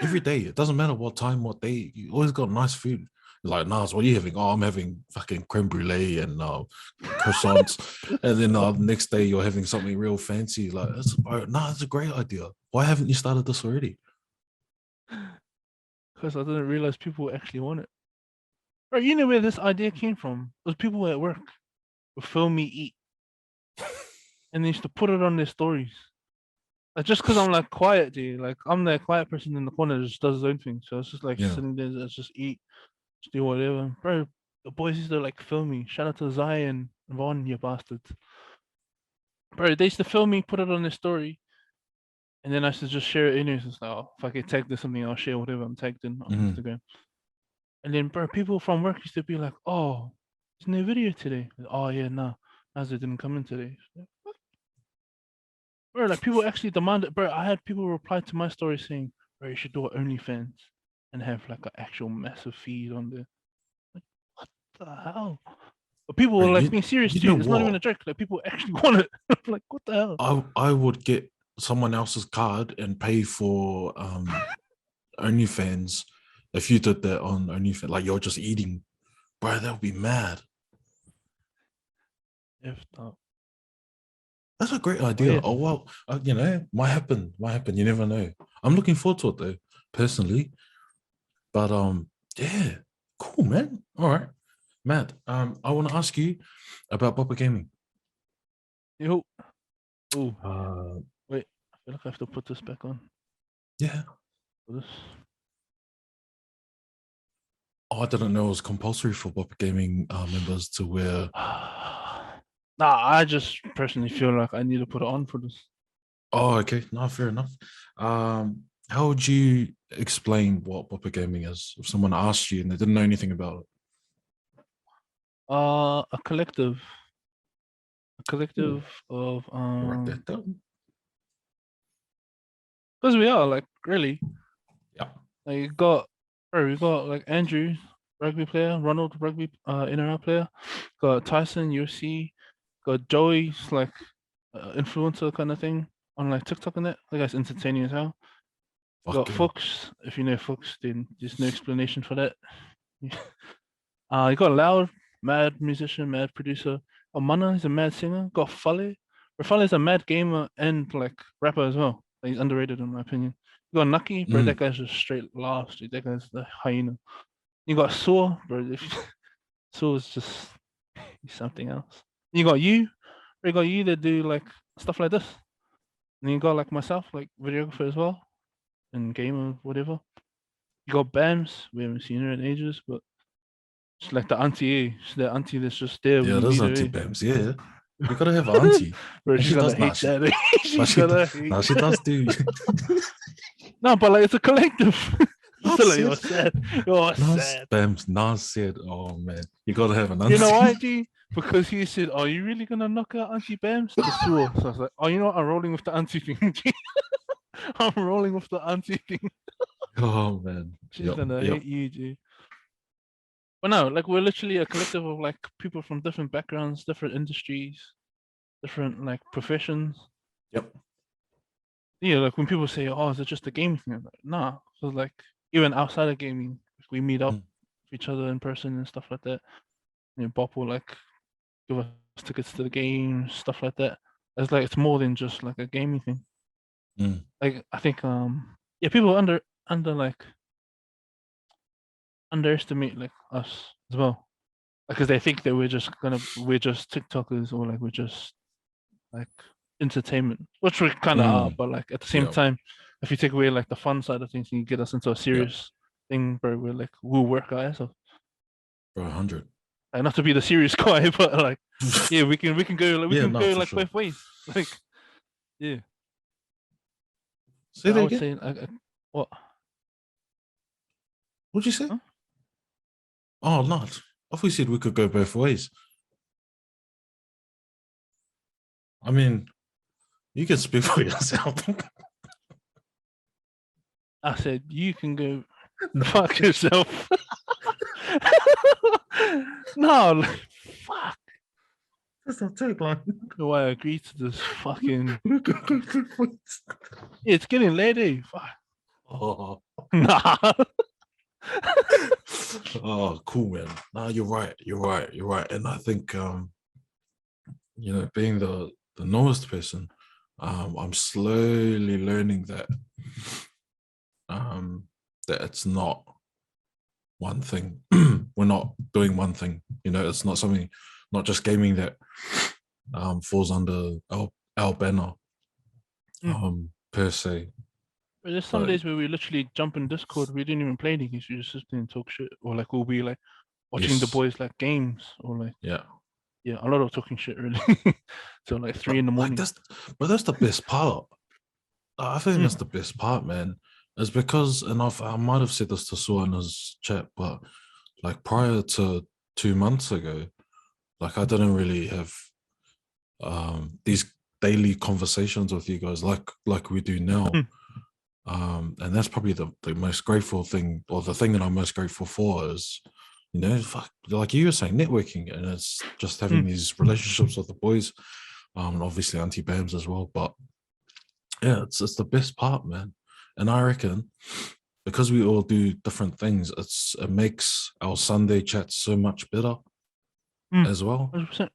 every day. It doesn't matter what time, what day. You always got nice food. You're like, Narz, what are you having? Oh, I'm having fucking creme brulee and croissants. And then next day you're having something real fancy. Like, it's a great idea. Why haven't you started this already? Because I didn't realize people actually want it. Bro, you know where this idea came from? It was people at work would film me eat. And they used to put it on their stories. Like, just because I'm like quiet, dude. Like I'm the quiet person in the corner that just does his own thing. So it's just like Yeah. sitting there, just eat, just do whatever. Bro, the boys used to like film me. Shout out to Zai and Vaughn, you bastards. Bro, they used to film me, put it on their story, and then I used to just share it in it. It's like, oh, if I get tagged in something, I'll share whatever I'm tagged in on Instagram. And then, bro, people from work used to be like, "Oh, there's no video today." Oh yeah, no, Narzzo didn't come in today. Bro, like people actually demanded. Bro, I had people reply to my story saying, "Bro, you should do OnlyFans and have like an actual massive feed on there." Like, what the hell? But people were like being serious You too. know It's not even what? a joke. Like people actually want it. Like, what the hell? I would get someone else's card and pay for OnlyFans if you did that on OnlyFans. Like you're just eating, bro. That would be mad. If not. That's a great idea. Yeah. Oh well, you know, might happen. Might happen. You never know. I'm looking forward to it though, personally. But yeah, cool, man. All right, Matt. I want to ask you about Bopper Gaming. Yo. Oh. Wait. I feel like I have to put this back on. Yeah. For this. Oh, I didn't know it was compulsory for Bopper Gaming members to wear. Nah, I just personally feel like I need to put it on for this. Oh, okay. No, fair enough. How would you explain what Bopper Gaming is if someone asked you and they didn't know anything about it? A collective. Ooh. Of Write that down. because we are like really. Yeah. Like we got like Andrew, rugby player, Ronald, rugby NRL player, got Tyson, UFC, got Joey's like influencer kind of thing on like TikTok and that. Like that's entertaining as hell. Got Fox. If you know Fox, then there's no explanation for that. You got Loud, mad musician, mad producer. Mana is a mad singer. Got Fale. Fale is a mad gamer and like rapper as well. Like, he's underrated in my opinion. You got Nucky, bro. That guy's just straight last. That guy's the hyena. You got Saw, bro. Saw is just he's something else. You got you. You got you that do like stuff like this. And you got like myself, like videographer as well, and gamer, whatever. You got Bams. We haven't seen her in ages, but it's like the auntie. She's the auntie that's just there. Yeah, When it is you Auntie need her. Bams. Yeah, you gotta have an auntie. Bro, she's gonna hate that. She's gonna hate. No, she does do. No, but like it's a collective. So like, you're sad. You're sad. Narz said, "Oh man, you gotta have an You auntie." know why, G? Because he said, "Are you really gonna knock out Auntie Bams to Sewer?" So I was like, "Oh, you know what? I'm rolling with the auntie thing. G. I'm rolling with the auntie thing. Oh man, She's gonna hate you, G." But no, like we're literally a collective of like people from different backgrounds, different industries, different like professions. yep. Yeah, like when people say, "Oh, is it just a gaming thing?" I'm like, nah. So like even outside of gaming, like, we meet up Mm. with each other in person and stuff like that. You know, Bob will like give us tickets to the game, stuff like that. It's like it's more than just like a gaming thing. Mm. Like I think yeah, people under like underestimate like us as well. Because they think that we're just TikTokers or like we're just like entertainment, which we kind of are, Mm. but like at the same Yeah, time, if you take away like the fun side of things and you get us into a yeah, serious thing, bro, we'll work our ass off. bro, 100. Like, not to be the serious guy, but like yeah, we can go like we Yeah, can no, go for like sure. both ways. Like yeah, Say but I that would again. say like what? What'd you say? Huh? Oh, not. I thought you said we could go both ways. I mean, you can speak for yourself. I said you can go No, fuck yourself. No, like, fuck. that's not tagline. Do I agree to this fucking? We could go both ways. Yeah, it's getting late, eh? Fuck. Oh, Nah. oh, cool, man. No, you're right. You're right. You're right. And I think, being the newest person, I'm slowly learning um, that it's not one thing. We're not doing one thing. It's not something, not just gaming that falls under our banner per se. But there's some But days where we literally jump in Discord. We didn't even play any games. We just sit there and talk shit, or like we'll be like watching the yes, boys like games, or like yeah. yeah, a lot of talking shit really. Till like 3 But in the like morning. that's the best part. I think Mm, that's the best part, man. Is because, and I might have said this to Saw in his chat, but like prior to 2 months ago, like I didn't really have these daily conversations with you guys like we do now. mm, And that's probably the most grateful thing, or the thing that I'm most grateful for is, like you were saying, networking, and it's just having mm. these relationships with the boys, and obviously Auntie Bams as well. But yeah, it's the best part, man. And I reckon because we all do different things, it makes our Sunday chats so much better Mm. as well. 100%.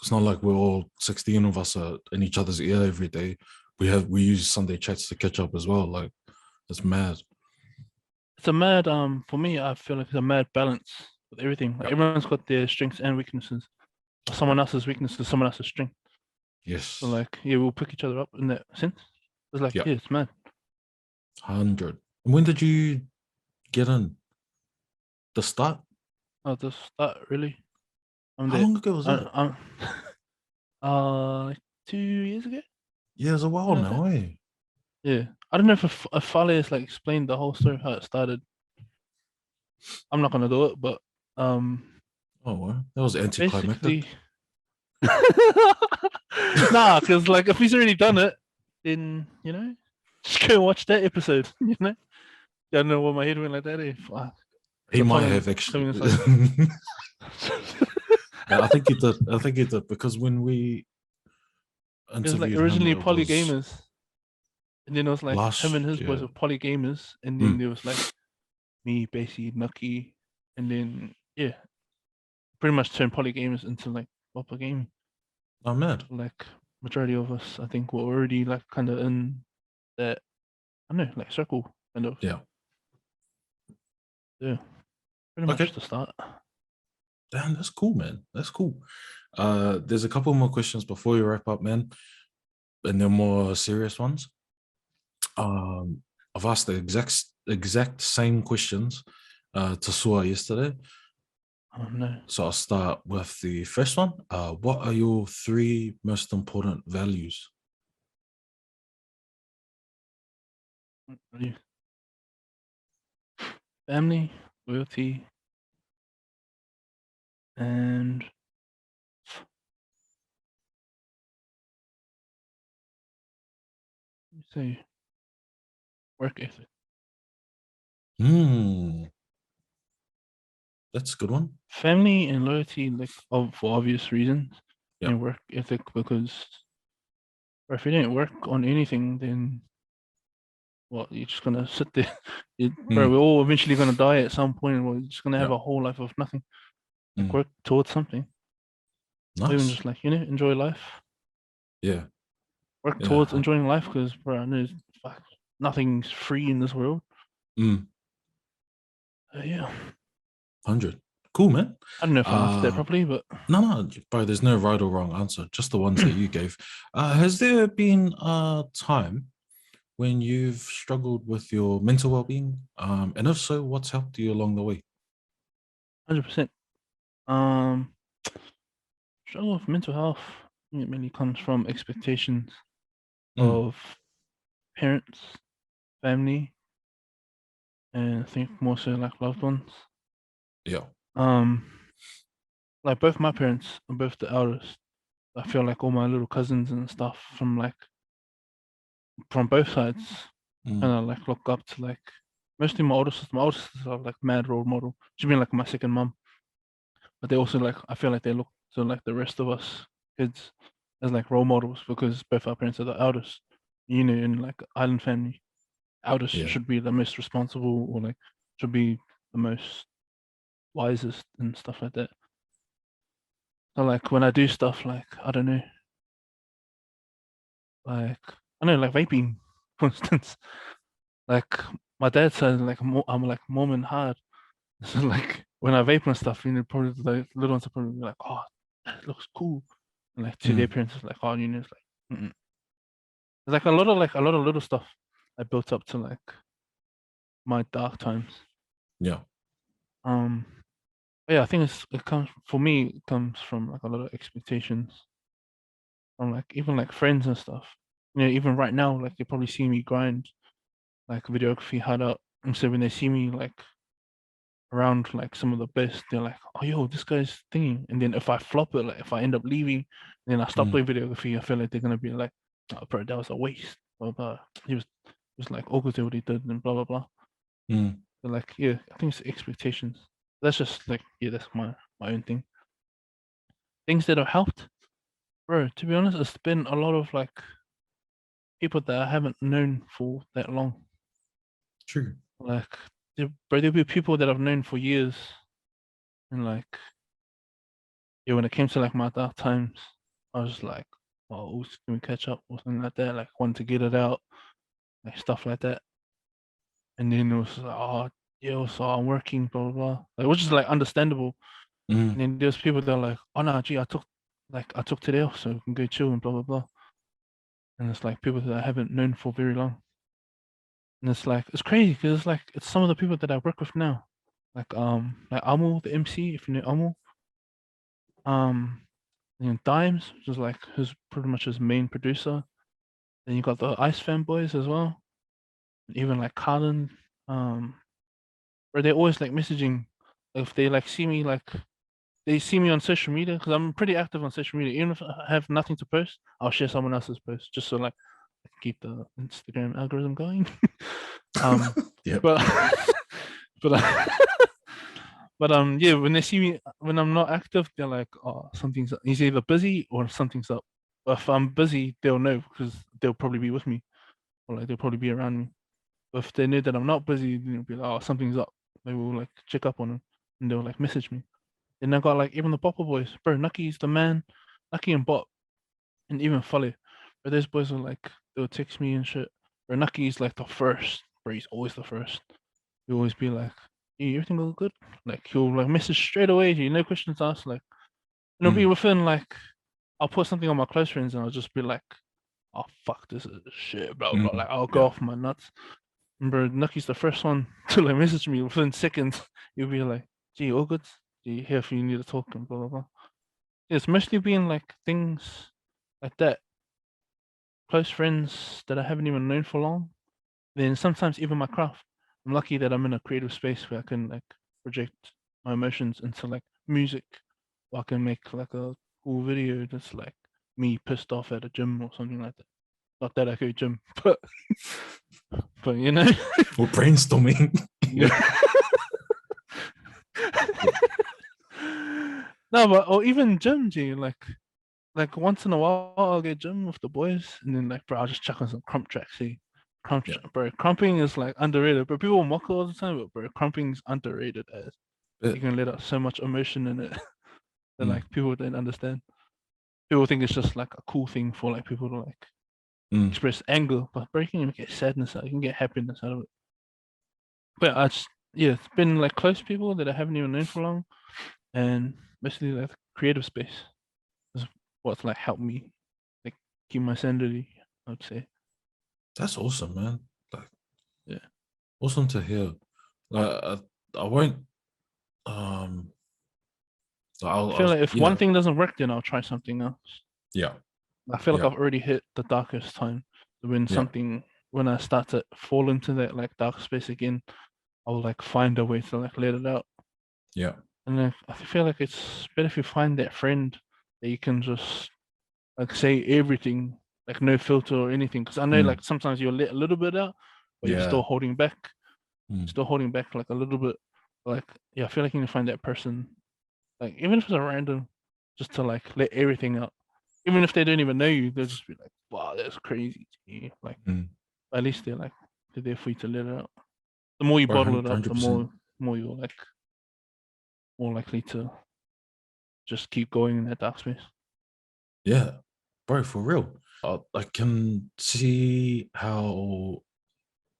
It's not like we're all 16 of us are in each other's ear every day. We use Sunday chats to catch up as well. Like it's mad. It's a mad for me. I feel like it's a mad balance with everything. Like Yep. everyone's got their strengths and weaknesses. Or someone else's weakness is someone else's strength. Yes. So like yeah, we'll pick each other up in that sense. It's like Yep. yeah, it's mad. 100. When did you get in? The start? Oh, this that really. I'm How there. long ago was that? I'm like 2 years ago. Yeah, it's a while Something like that. now, eh? Yeah, I don't know if Fale has like explained the whole story of how it started. I'm not gonna do it, but um, Oh, well, that was anticlimactic. basically, nah, because like if he's already done it, then just go watch that episode. I don't know what my head went like that. Fuck. He So might Tommy have actually. coming inside. I think he did. I think he did because when we It was like interviewed him, originally it was polygamers, and then it was like him last and his boys year. were polygamers, and then Mm. there was like me, Basie, Nucky, and then yeah, pretty much turned polygamers into like proper gaming. Oh, mad. Like majority of us, I think, were already like kind of in that I don't know, like circle kind of. Yeah. Yeah, pretty Okay. much the start. Damn, that's cool, man. That's cool. There's a couple more questions before we wrap up, man, and they're more serious ones. I've asked the exact same questions to Sua yesterday. Oh no. So I'll start with the first one. What are your 3 most important values? family, loyalty, and let me say work ethic. That's a good one. Family and loyalty, like for obvious reasons, Yeah. and work ethic because if you didn't work on anything, then well, you're just gonna sit there. Bro, we're all eventually gonna die at some point, and we're just gonna have Yeah. a whole life of nothing. Like Mm. work towards something, or even Nice. just like enjoy life. Yeah. Work towards Yeah. enjoying life because, bro, I know nothing's free in this world. Mm. Yeah, 100. Cool, man. I don't know if I answered that properly, but No, bro, there's no right or wrong answer, just the ones that you gave. Has there been a time when you've struggled with your mental well-being? And if so, what's helped you along the way? 100%. Um, struggle with mental health. I think it mainly comes from expectations Mm. of parents, family, and I think more so like loved ones. Yeah. Um, like both my parents are both the eldest. I feel like all my little cousins and stuff from both sides, and Mm. I like look up to like mostly my older sister. My older sister are like mad role model. She's been like my second mom, but they also like I feel like they look to like the rest of us kids as like role models because both our parents are the eldest. You know, in like island family, eldest Yeah. should be the most responsible or like should be the most wisest and stuff like that. So like when I do stuff like I don't know, like I know like vaping, for instance. Like my dad says like I'm like Mormon hard. So like when I vape and stuff, probably the little ones are probably like, oh, that looks cool. And like to their Mm. parents, it's like, oh, it's like, mm-mm. There's like a lot of little stuff I built up to like my dark times. Yeah. Um, but yeah, I think it comes for me. It comes from like a lot of expectations from like even like friends and stuff. Even right now, like they probably see me grind like videography hard out, and so when they see me like around like some of the best, they're like, "Oh, yo, this guy's thinking." And then if I flop it, like if I end up leaving, then I stop Mm. playing videography, I feel like they're gonna be like, "Oh, bro, that was a waste." Blah blah. He was like all good at what he did and blah blah blah. Mm. They're like, yeah, I think it's expectations. That's just like, yeah, that's my own thing. Things that have helped, bro. To be honest, it's been a lot of like people that I haven't known for that long. True. Like, there'll be people that I've known for years, and like yeah, when it came to like my dark times, I was like, oh, can we catch up or something like that? Like, want to get it out, like stuff like that. And then it was like, oh, yeah, so I'm working, blah, blah, blah. Like, which is like understandable. Mm. And then there's people that are like, oh, no, gee, I took today off so we can go chill and blah, blah, blah. And it's like people that I haven't known for very long. And it's like, it's crazy because it's like, it's some of the people that I work with now. Like Amu, the MC, if you know Amu. Um, Dimes, which is like his pretty much his main producer. Then you got the Ice fanboys as well. Even like Colin, um, where they're always like messaging. If they like see me, like they see me on social media, because I'm pretty active on social media. Even if I have nothing to post, I'll share someone else's post just so like I can keep the Instagram algorithm going. um, Yep. but but yeah, when they see me when I'm not active, they're like, oh, something's up. He's either busy or something's up. But if I'm busy, they'll know because they'll probably be with me or like they'll probably be around me. But if they know that I'm not busy, then they'll be like, oh, something's up. They will like check up on them and they'll like message me. Then I got like even the Bopper boys, bro. Nucky's the man, Nucky and Bop, and even Folly. But those boys are like they'll text me and shit. Bro, Nucky's like the first, bro. He's always the first. He'll always be like, hey, everything all good? Like he'll like message straight away, no questions asked. Like and it'll be Mm. within like I'll put something on my close friends and I'll just be like, oh fuck, this is shit, blah blah. Mm. Like I'll go Yeah. off my nuts. And bro, Nucky's the first one to like message me within seconds. You'll be like, gee, all good? Gee, here if you need to talk and blah blah blah. It's mostly been like things like that. Close friends that I haven't even known for long. Then sometimes even my craft. I'm lucky that I'm in a creative space where I can like project my emotions into like music, or I can make like a cool video that's like me pissed off at a gym or something like that. Not that I go gym, but you know. We're brainstorming. Yeah. No, but or even gym, G, like once in a while I'll get gym with the boys, and then like bro, I'll just chuck on some crump tracks. See, Yeah. bro, crumping is like underrated, but people mock it all the time. But bro, crumping's underrated as you can let out so much emotion in it that Mm. like people don't understand. People think it's just like a cool thing for like people to like express anger, but bro, you can even get sadness out. You can get happiness out of it. But I just yeah, it's been like close people that I haven't even known for long, and basically like creative space is what's like helped me like keep my sanity, I would say. That's awesome, man. Like, Yeah. awesome to hear. Like, I won't. Um, I feel like if one yeah, thing doesn't work, then I'll try something else. yeah, I feel like yeah, I've already hit the darkest time yeah, when I start to fall into that like dark space again, I'll like find a way to like let it out. yeah. And then I feel like it's better if you find that friend that you can just like say everything, like no filter or anything. Because I know Mm, like sometimes you'll let a little bit out, but you're yeah. still holding back, Mm. still holding back like a little bit. Like yeah, I feel like you need to find that person, like even if it's a random, just to like let everything out. Even if they don't even know you, they'll just be like, "Wow, that's crazy to you." Like Mm. at least they're there for you to let it out. The more you Bro, bottle it up, the 100%. more you're like more likely to just keep going in that dark space. Yeah, bro, for real. I can see how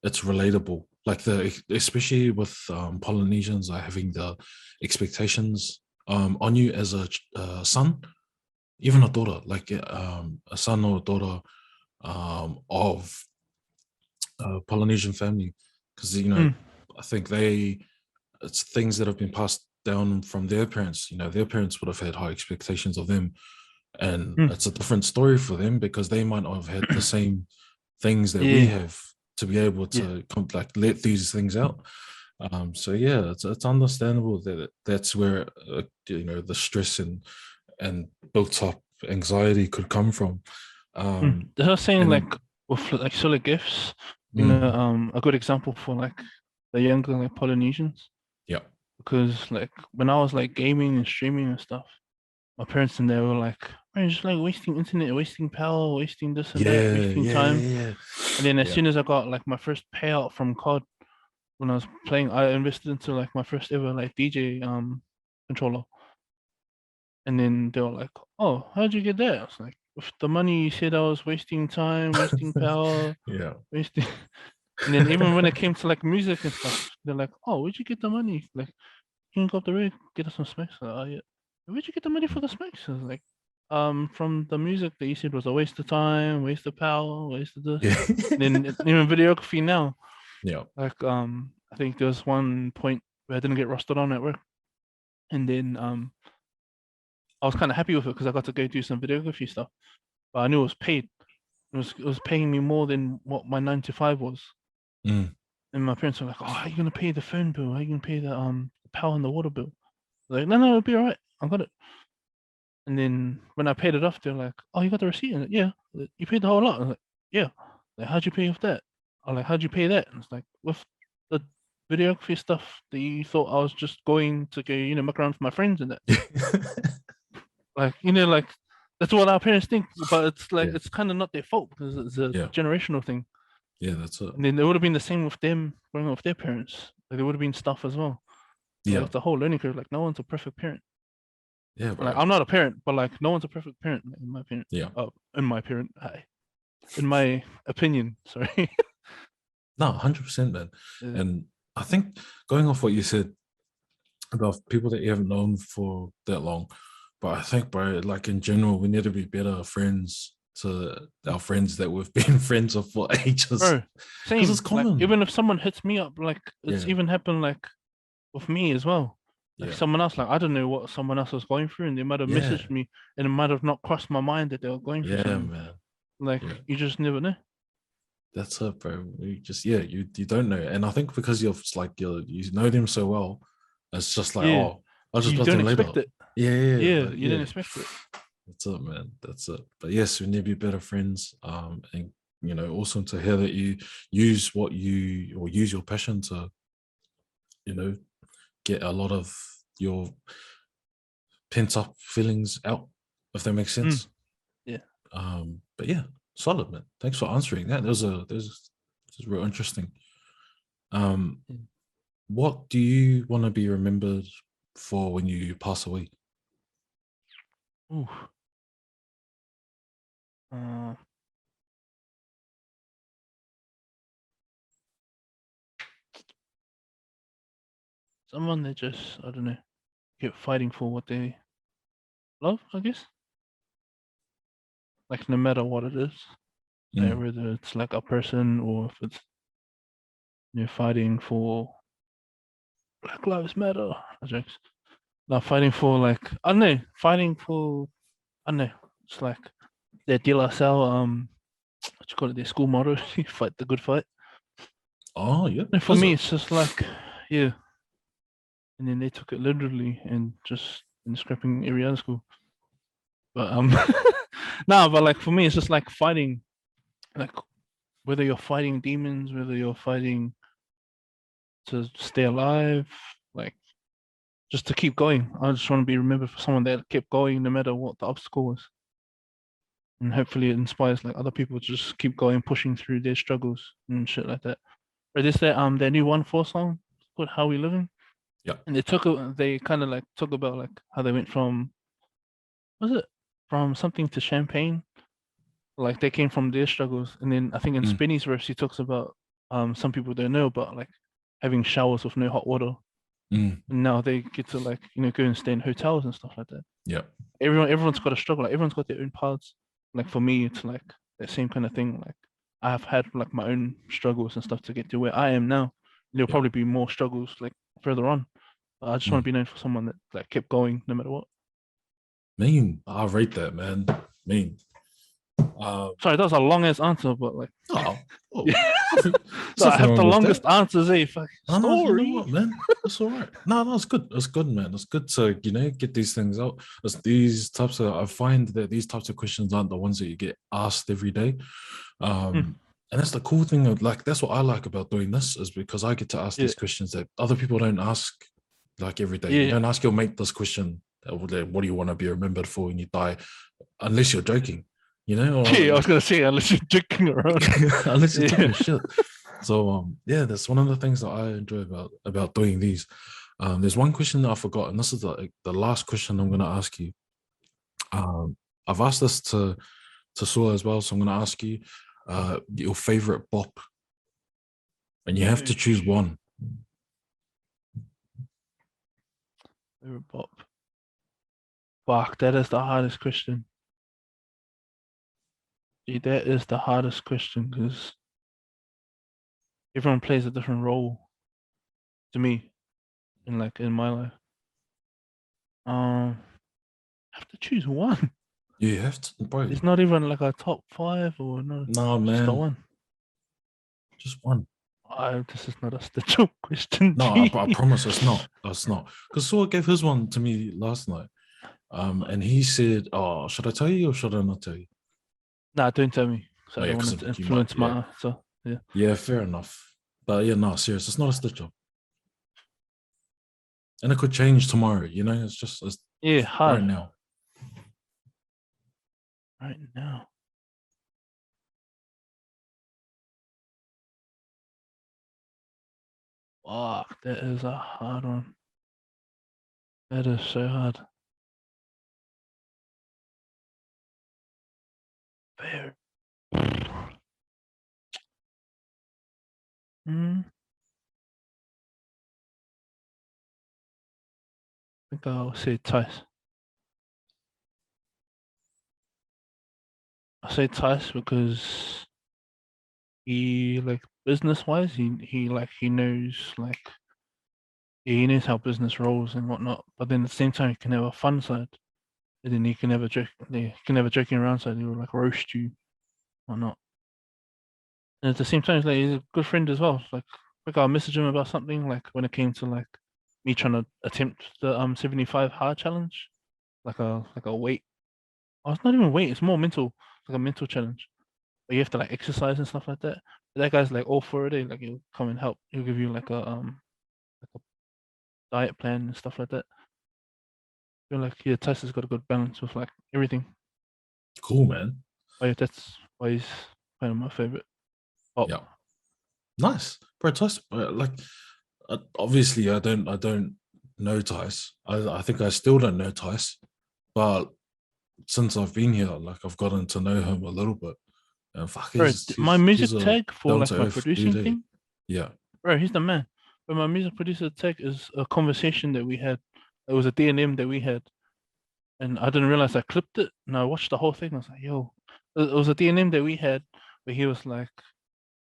it's relatable. Like especially with Polynesians are having the expectations on you as a son, even a Mm, daughter, like a son or a daughter of a Polynesian family, because mm, I think it's things that have been passed down from their parents. Their parents would have had high expectations of them, and mm. it's a different story for them because they might not have had the same things that we Yeah, have to be able yeah. to like let these things out. So yeah, it's understandable that that's where the stress and built up anxiety could come from. Um, There's a saying and like then with like solar gifts, mm, a good example for like the younger like Polynesians, yeah, because like when I was like gaming and streaming and stuff, my parents and they were like, "Man, you're just like wasting internet, wasting power, wasting this and that, yeah, wasting yeah, time." yeah, And then as yeah, soon as I got like my first payout from COD when I was playing, I invested into like my first ever like DJ controller. And then they were like, "Oh, how'd you get that?" I was like, "With the money you said I was wasting time, wasting power, yeah. wasting." And then even when it came to like music and stuff, they're like, "Oh, where'd you get the money? Like, can you go up the road, get us some smokes?" Like, oh yeah. Where'd you get the money for the smokes? I was like, from the music that you said was a waste of time, waste of power, waste of this. Yeah. And then even videography now, Yeah. like I think there was one point where I didn't get rostered on at work, and then I was kind of happy with it because I got to go do some videography stuff, but I knew it was paid. It was paying me more than what my 9 to 5 was. Mm. And my parents were like, "Oh, how are you gonna pay the phone bill? How are you gonna pay the power and the water bill?" I was like, no, it'll be all right. I got it. And then when I paid it off, they're like, "Oh, you got the receipt?" And yeah, you paid the whole lot. I was like, "Yeah." Like, how'd you pay with that? I'm like, "How'd you pay that?" And it's like, with the videography stuff that you thought I was just going to go, muck around with my friends and that. Like, like that's what our parents think, but it's like Yeah. it's kind of not their fault because it's a Yeah. generational thing. Yeah. That's it. And then it would have been the same with them growing up with their parents. Like there would have been stuff as well. Like Yeah. it's a whole learning curve. Like no one's a perfect parent. Yeah, Like bro. I'm not a parent, but like no one's a perfect parent in my parent. Yeah. In my parent, in my opinion. Sorry. No, 100%, man. Uh, And I think going off what you said about people that you haven't known for that long, but I think, bro, like in general, we need to be better friends to our friends that we've been friends with for ages. Bro, Because it's same. Like common. even if someone hits me up, like it's Yeah. even happened like with me as well. Like Yeah. someone else, like I don't know what someone else was going through, and they might have Yeah. messaged me, and it might have not crossed my mind that they were going through Yeah, something. man. Like Yeah. you just never know. That's it, bro. You just you don't know, and I think because you're just like you know them so well, it's just like, Yeah, oh, I'll just you buzz don't them later. expect it. Yeah, Yeah, like you yeah. didn't expect it. That's it, man. That's it. But yes, we need to be better friends. And awesome to hear that you use use your passion to, get a lot of your pent up feelings out, if that makes Mm, sense. yeah. But yeah, solid, man. Thanks for answering that. There's real interesting. Um, Yeah. what do you want to be remembered for when you pass away? Ooh. Uh, someone that just, I don't know, kept fighting for what they love, I guess. Like no matter what it is, Mm, whether it's like a person or if it's fighting for Black Lives Matter. Jokes. No, fighting for like I don't know, fighting for I don't know. It's like their De La Salle, what you call it, their school motto, you fight the good fight. oh yeah, And for is me, it? it's just like, yeah. And then they took it literally and just been scrapping every other school. But no, but like for me, it's just like fighting, like whether you're fighting demons, whether you're fighting to stay alive, like just to keep going. I just want to be remembered for someone that kept going no matter what the obstacle was. And hopefully it inspires like other people to just keep going, pushing through their struggles and shit like that. Or this their new 1-4 song called How We Living. Yeah. And they kind of like talk about like how they went from was it from something to champagne? Like they came from their struggles. And then I think in Mm, Spinny's verse he talks about some people don't know about like having showers with no hot water. mm, And now they get to like, go and stay in hotels and stuff like that. yeah. Everyone's got a struggle. Like everyone's got their own paths. Like for me, it's like that same kind of thing. Like I have had like my own struggles and stuff to get to where I am now. There'll Yeah. probably be more struggles like further on. But I just want Mm. to be known for someone that like kept going no matter what. Mean, I rate that, man. Mean. Sorry, that was a long ass answer, but like Oh, oh, yeah. nothing, there's So I nothing have wrong the with that. longest answers, Fuck No, no, you know what, story. man? That's all right. No, no, it's good. It's good, man. It's good to, get these things out. It's these types of, I find that these types of questions aren't the ones that you get asked every day. Hmm. And that's the cool thing of like, that's what I like about doing this is because I get to ask Yeah, these questions that other people don't ask like every day. You yeah, don't ask your mate this question, what do you want to be remembered for when you die? Unless you're joking, or yeah. I was like, gonna say unless you're joking around. unless you're Yeah. talking shit. So yeah, that's one of the things that I enjoy about doing these. There's one question that I forgot, and this is the last question I'm going to ask you. Um, I've asked this to Sua as well, so I'm going to ask you your favorite bop, and you have to choose one. Favorite pop. Fuck, that is the hardest question. Gee, that is the hardest question because everyone plays a different role to me in my life. I have to choose one. You have to, bro. It's not even like a top five or no, No, just the man, one. just one. This is not a stitch up question. No, I Gee. promise it's not. It's not. Because Sua gave his one to me last night. And he said, "Oh, should I tell you or should I not tell you?" Nah, don't tell me. So Oh I yeah, don't because want it to you might. influence Yeah, my answer. Yeah. yeah, fair enough. But yeah, no, serious. It's not a stitch up, and it could change tomorrow. It's Yeah, right hard. now. Right now. Fuck, that is a hard one. That is so hard. Fair. Hmm. I think I'll say Tice. I say Tice because he like business wise, he knows like he knows how business rolls and whatnot. But then at the same time, he can have a fun side, and then he can have a joke. He can have a joking around side. He will like roast you, whatnot. And at the same time, it's like he's a good friend as well. Like I'll message him about something. Like when it came to like me trying to attempt the 75 hard challenge, like a weight. Oh, it's not even weight. It's more mental. It's like a mental challenge. But you have to like exercise and stuff like that. But that guy's like all for it. Like he'll come and help. He'll give you like a diet plan and stuff like that. I feel like yeah, Tyson's got a good balance with like everything. Cool, man. Oh yeah, that's why he's kind of my favorite. Oh, Yeah, nice, bro. Tice, like, obviously, I don't know Tice. I think I still don't know Tice, but since I've been here, like, I've gotten to know him a little bit. And fuck, bro, he's my he's he's music a tag for down like to my earth producing dude. Eh? thing, Yeah. bro, he's the man. But my music producer tag is a conversation that we had. It was a D&M that we had, and I didn't realize I clipped it. And I watched the whole thing. I was like, yo, it was a D&M that we had where he was like,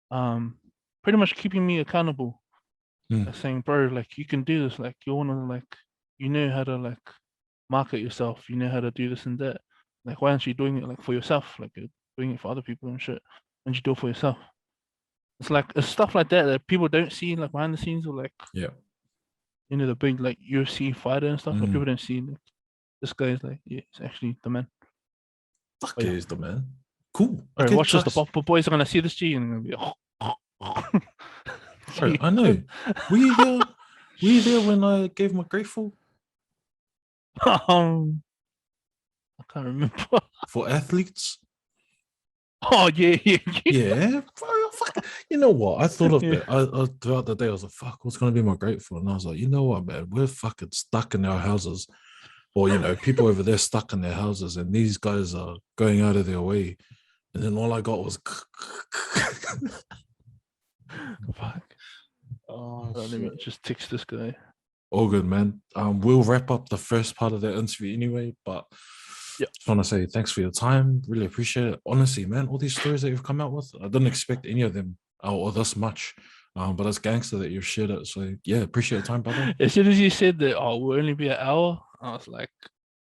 um, pretty much keeping me accountable, Mm. like saying, bro, like you can do this. Like you wanna like, you know how to like market yourself. You know how to do this and that. Like why aren't you doing it like for yourself? Like you're doing it for other people and shit. And you do it for yourself. It's like it's stuff like that that people don't see like behind the scenes or like Yeah. the big like UFC fighter and stuff. Like Mm. people don't see like this guy is like yeah, he's actually the man. Fuck But yeah. is the man. Cool. Alright, Okay, watch this. The Tice. Papa boys are gonna see this G and they're gonna be Bro, see. I know. Were you there? Were you there when I gave my grateful um I can't remember. for athletes? Oh yeah, yeah, yeah. Yeah, bro, fuck. You know what? I thought of Yeah. it. Throughout the day, I was like, "Fuck, what's gonna be my grateful?" And I was like, "You know what, man? We're fucking stuck in our houses, or people over there stuck in their houses, and these guys are going out of their way." And then all I got was, Fuck. oh Let me shit. just text this guy. All good, man. We'll wrap up the first part of the interview anyway, but Yeah. just want to say thanks for your time. Really appreciate it. Honestly, man, all these stories that you've come out with, I didn't expect any of them or this much. But it's gangster that you've shared it. So yeah, appreciate your time, brother. As soon as you said that, oh, we'll only be an hour, I was like,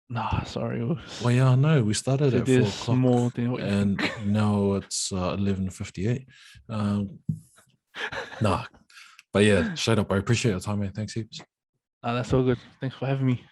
nah, sorry. Well, yeah, I know. We started So at 4 there's o'clock more than what you and think. now it's 11:58. Nah, but yeah, straight up, I appreciate your time, man. Thanks heaps. Nah, that's all good. Thanks for having me.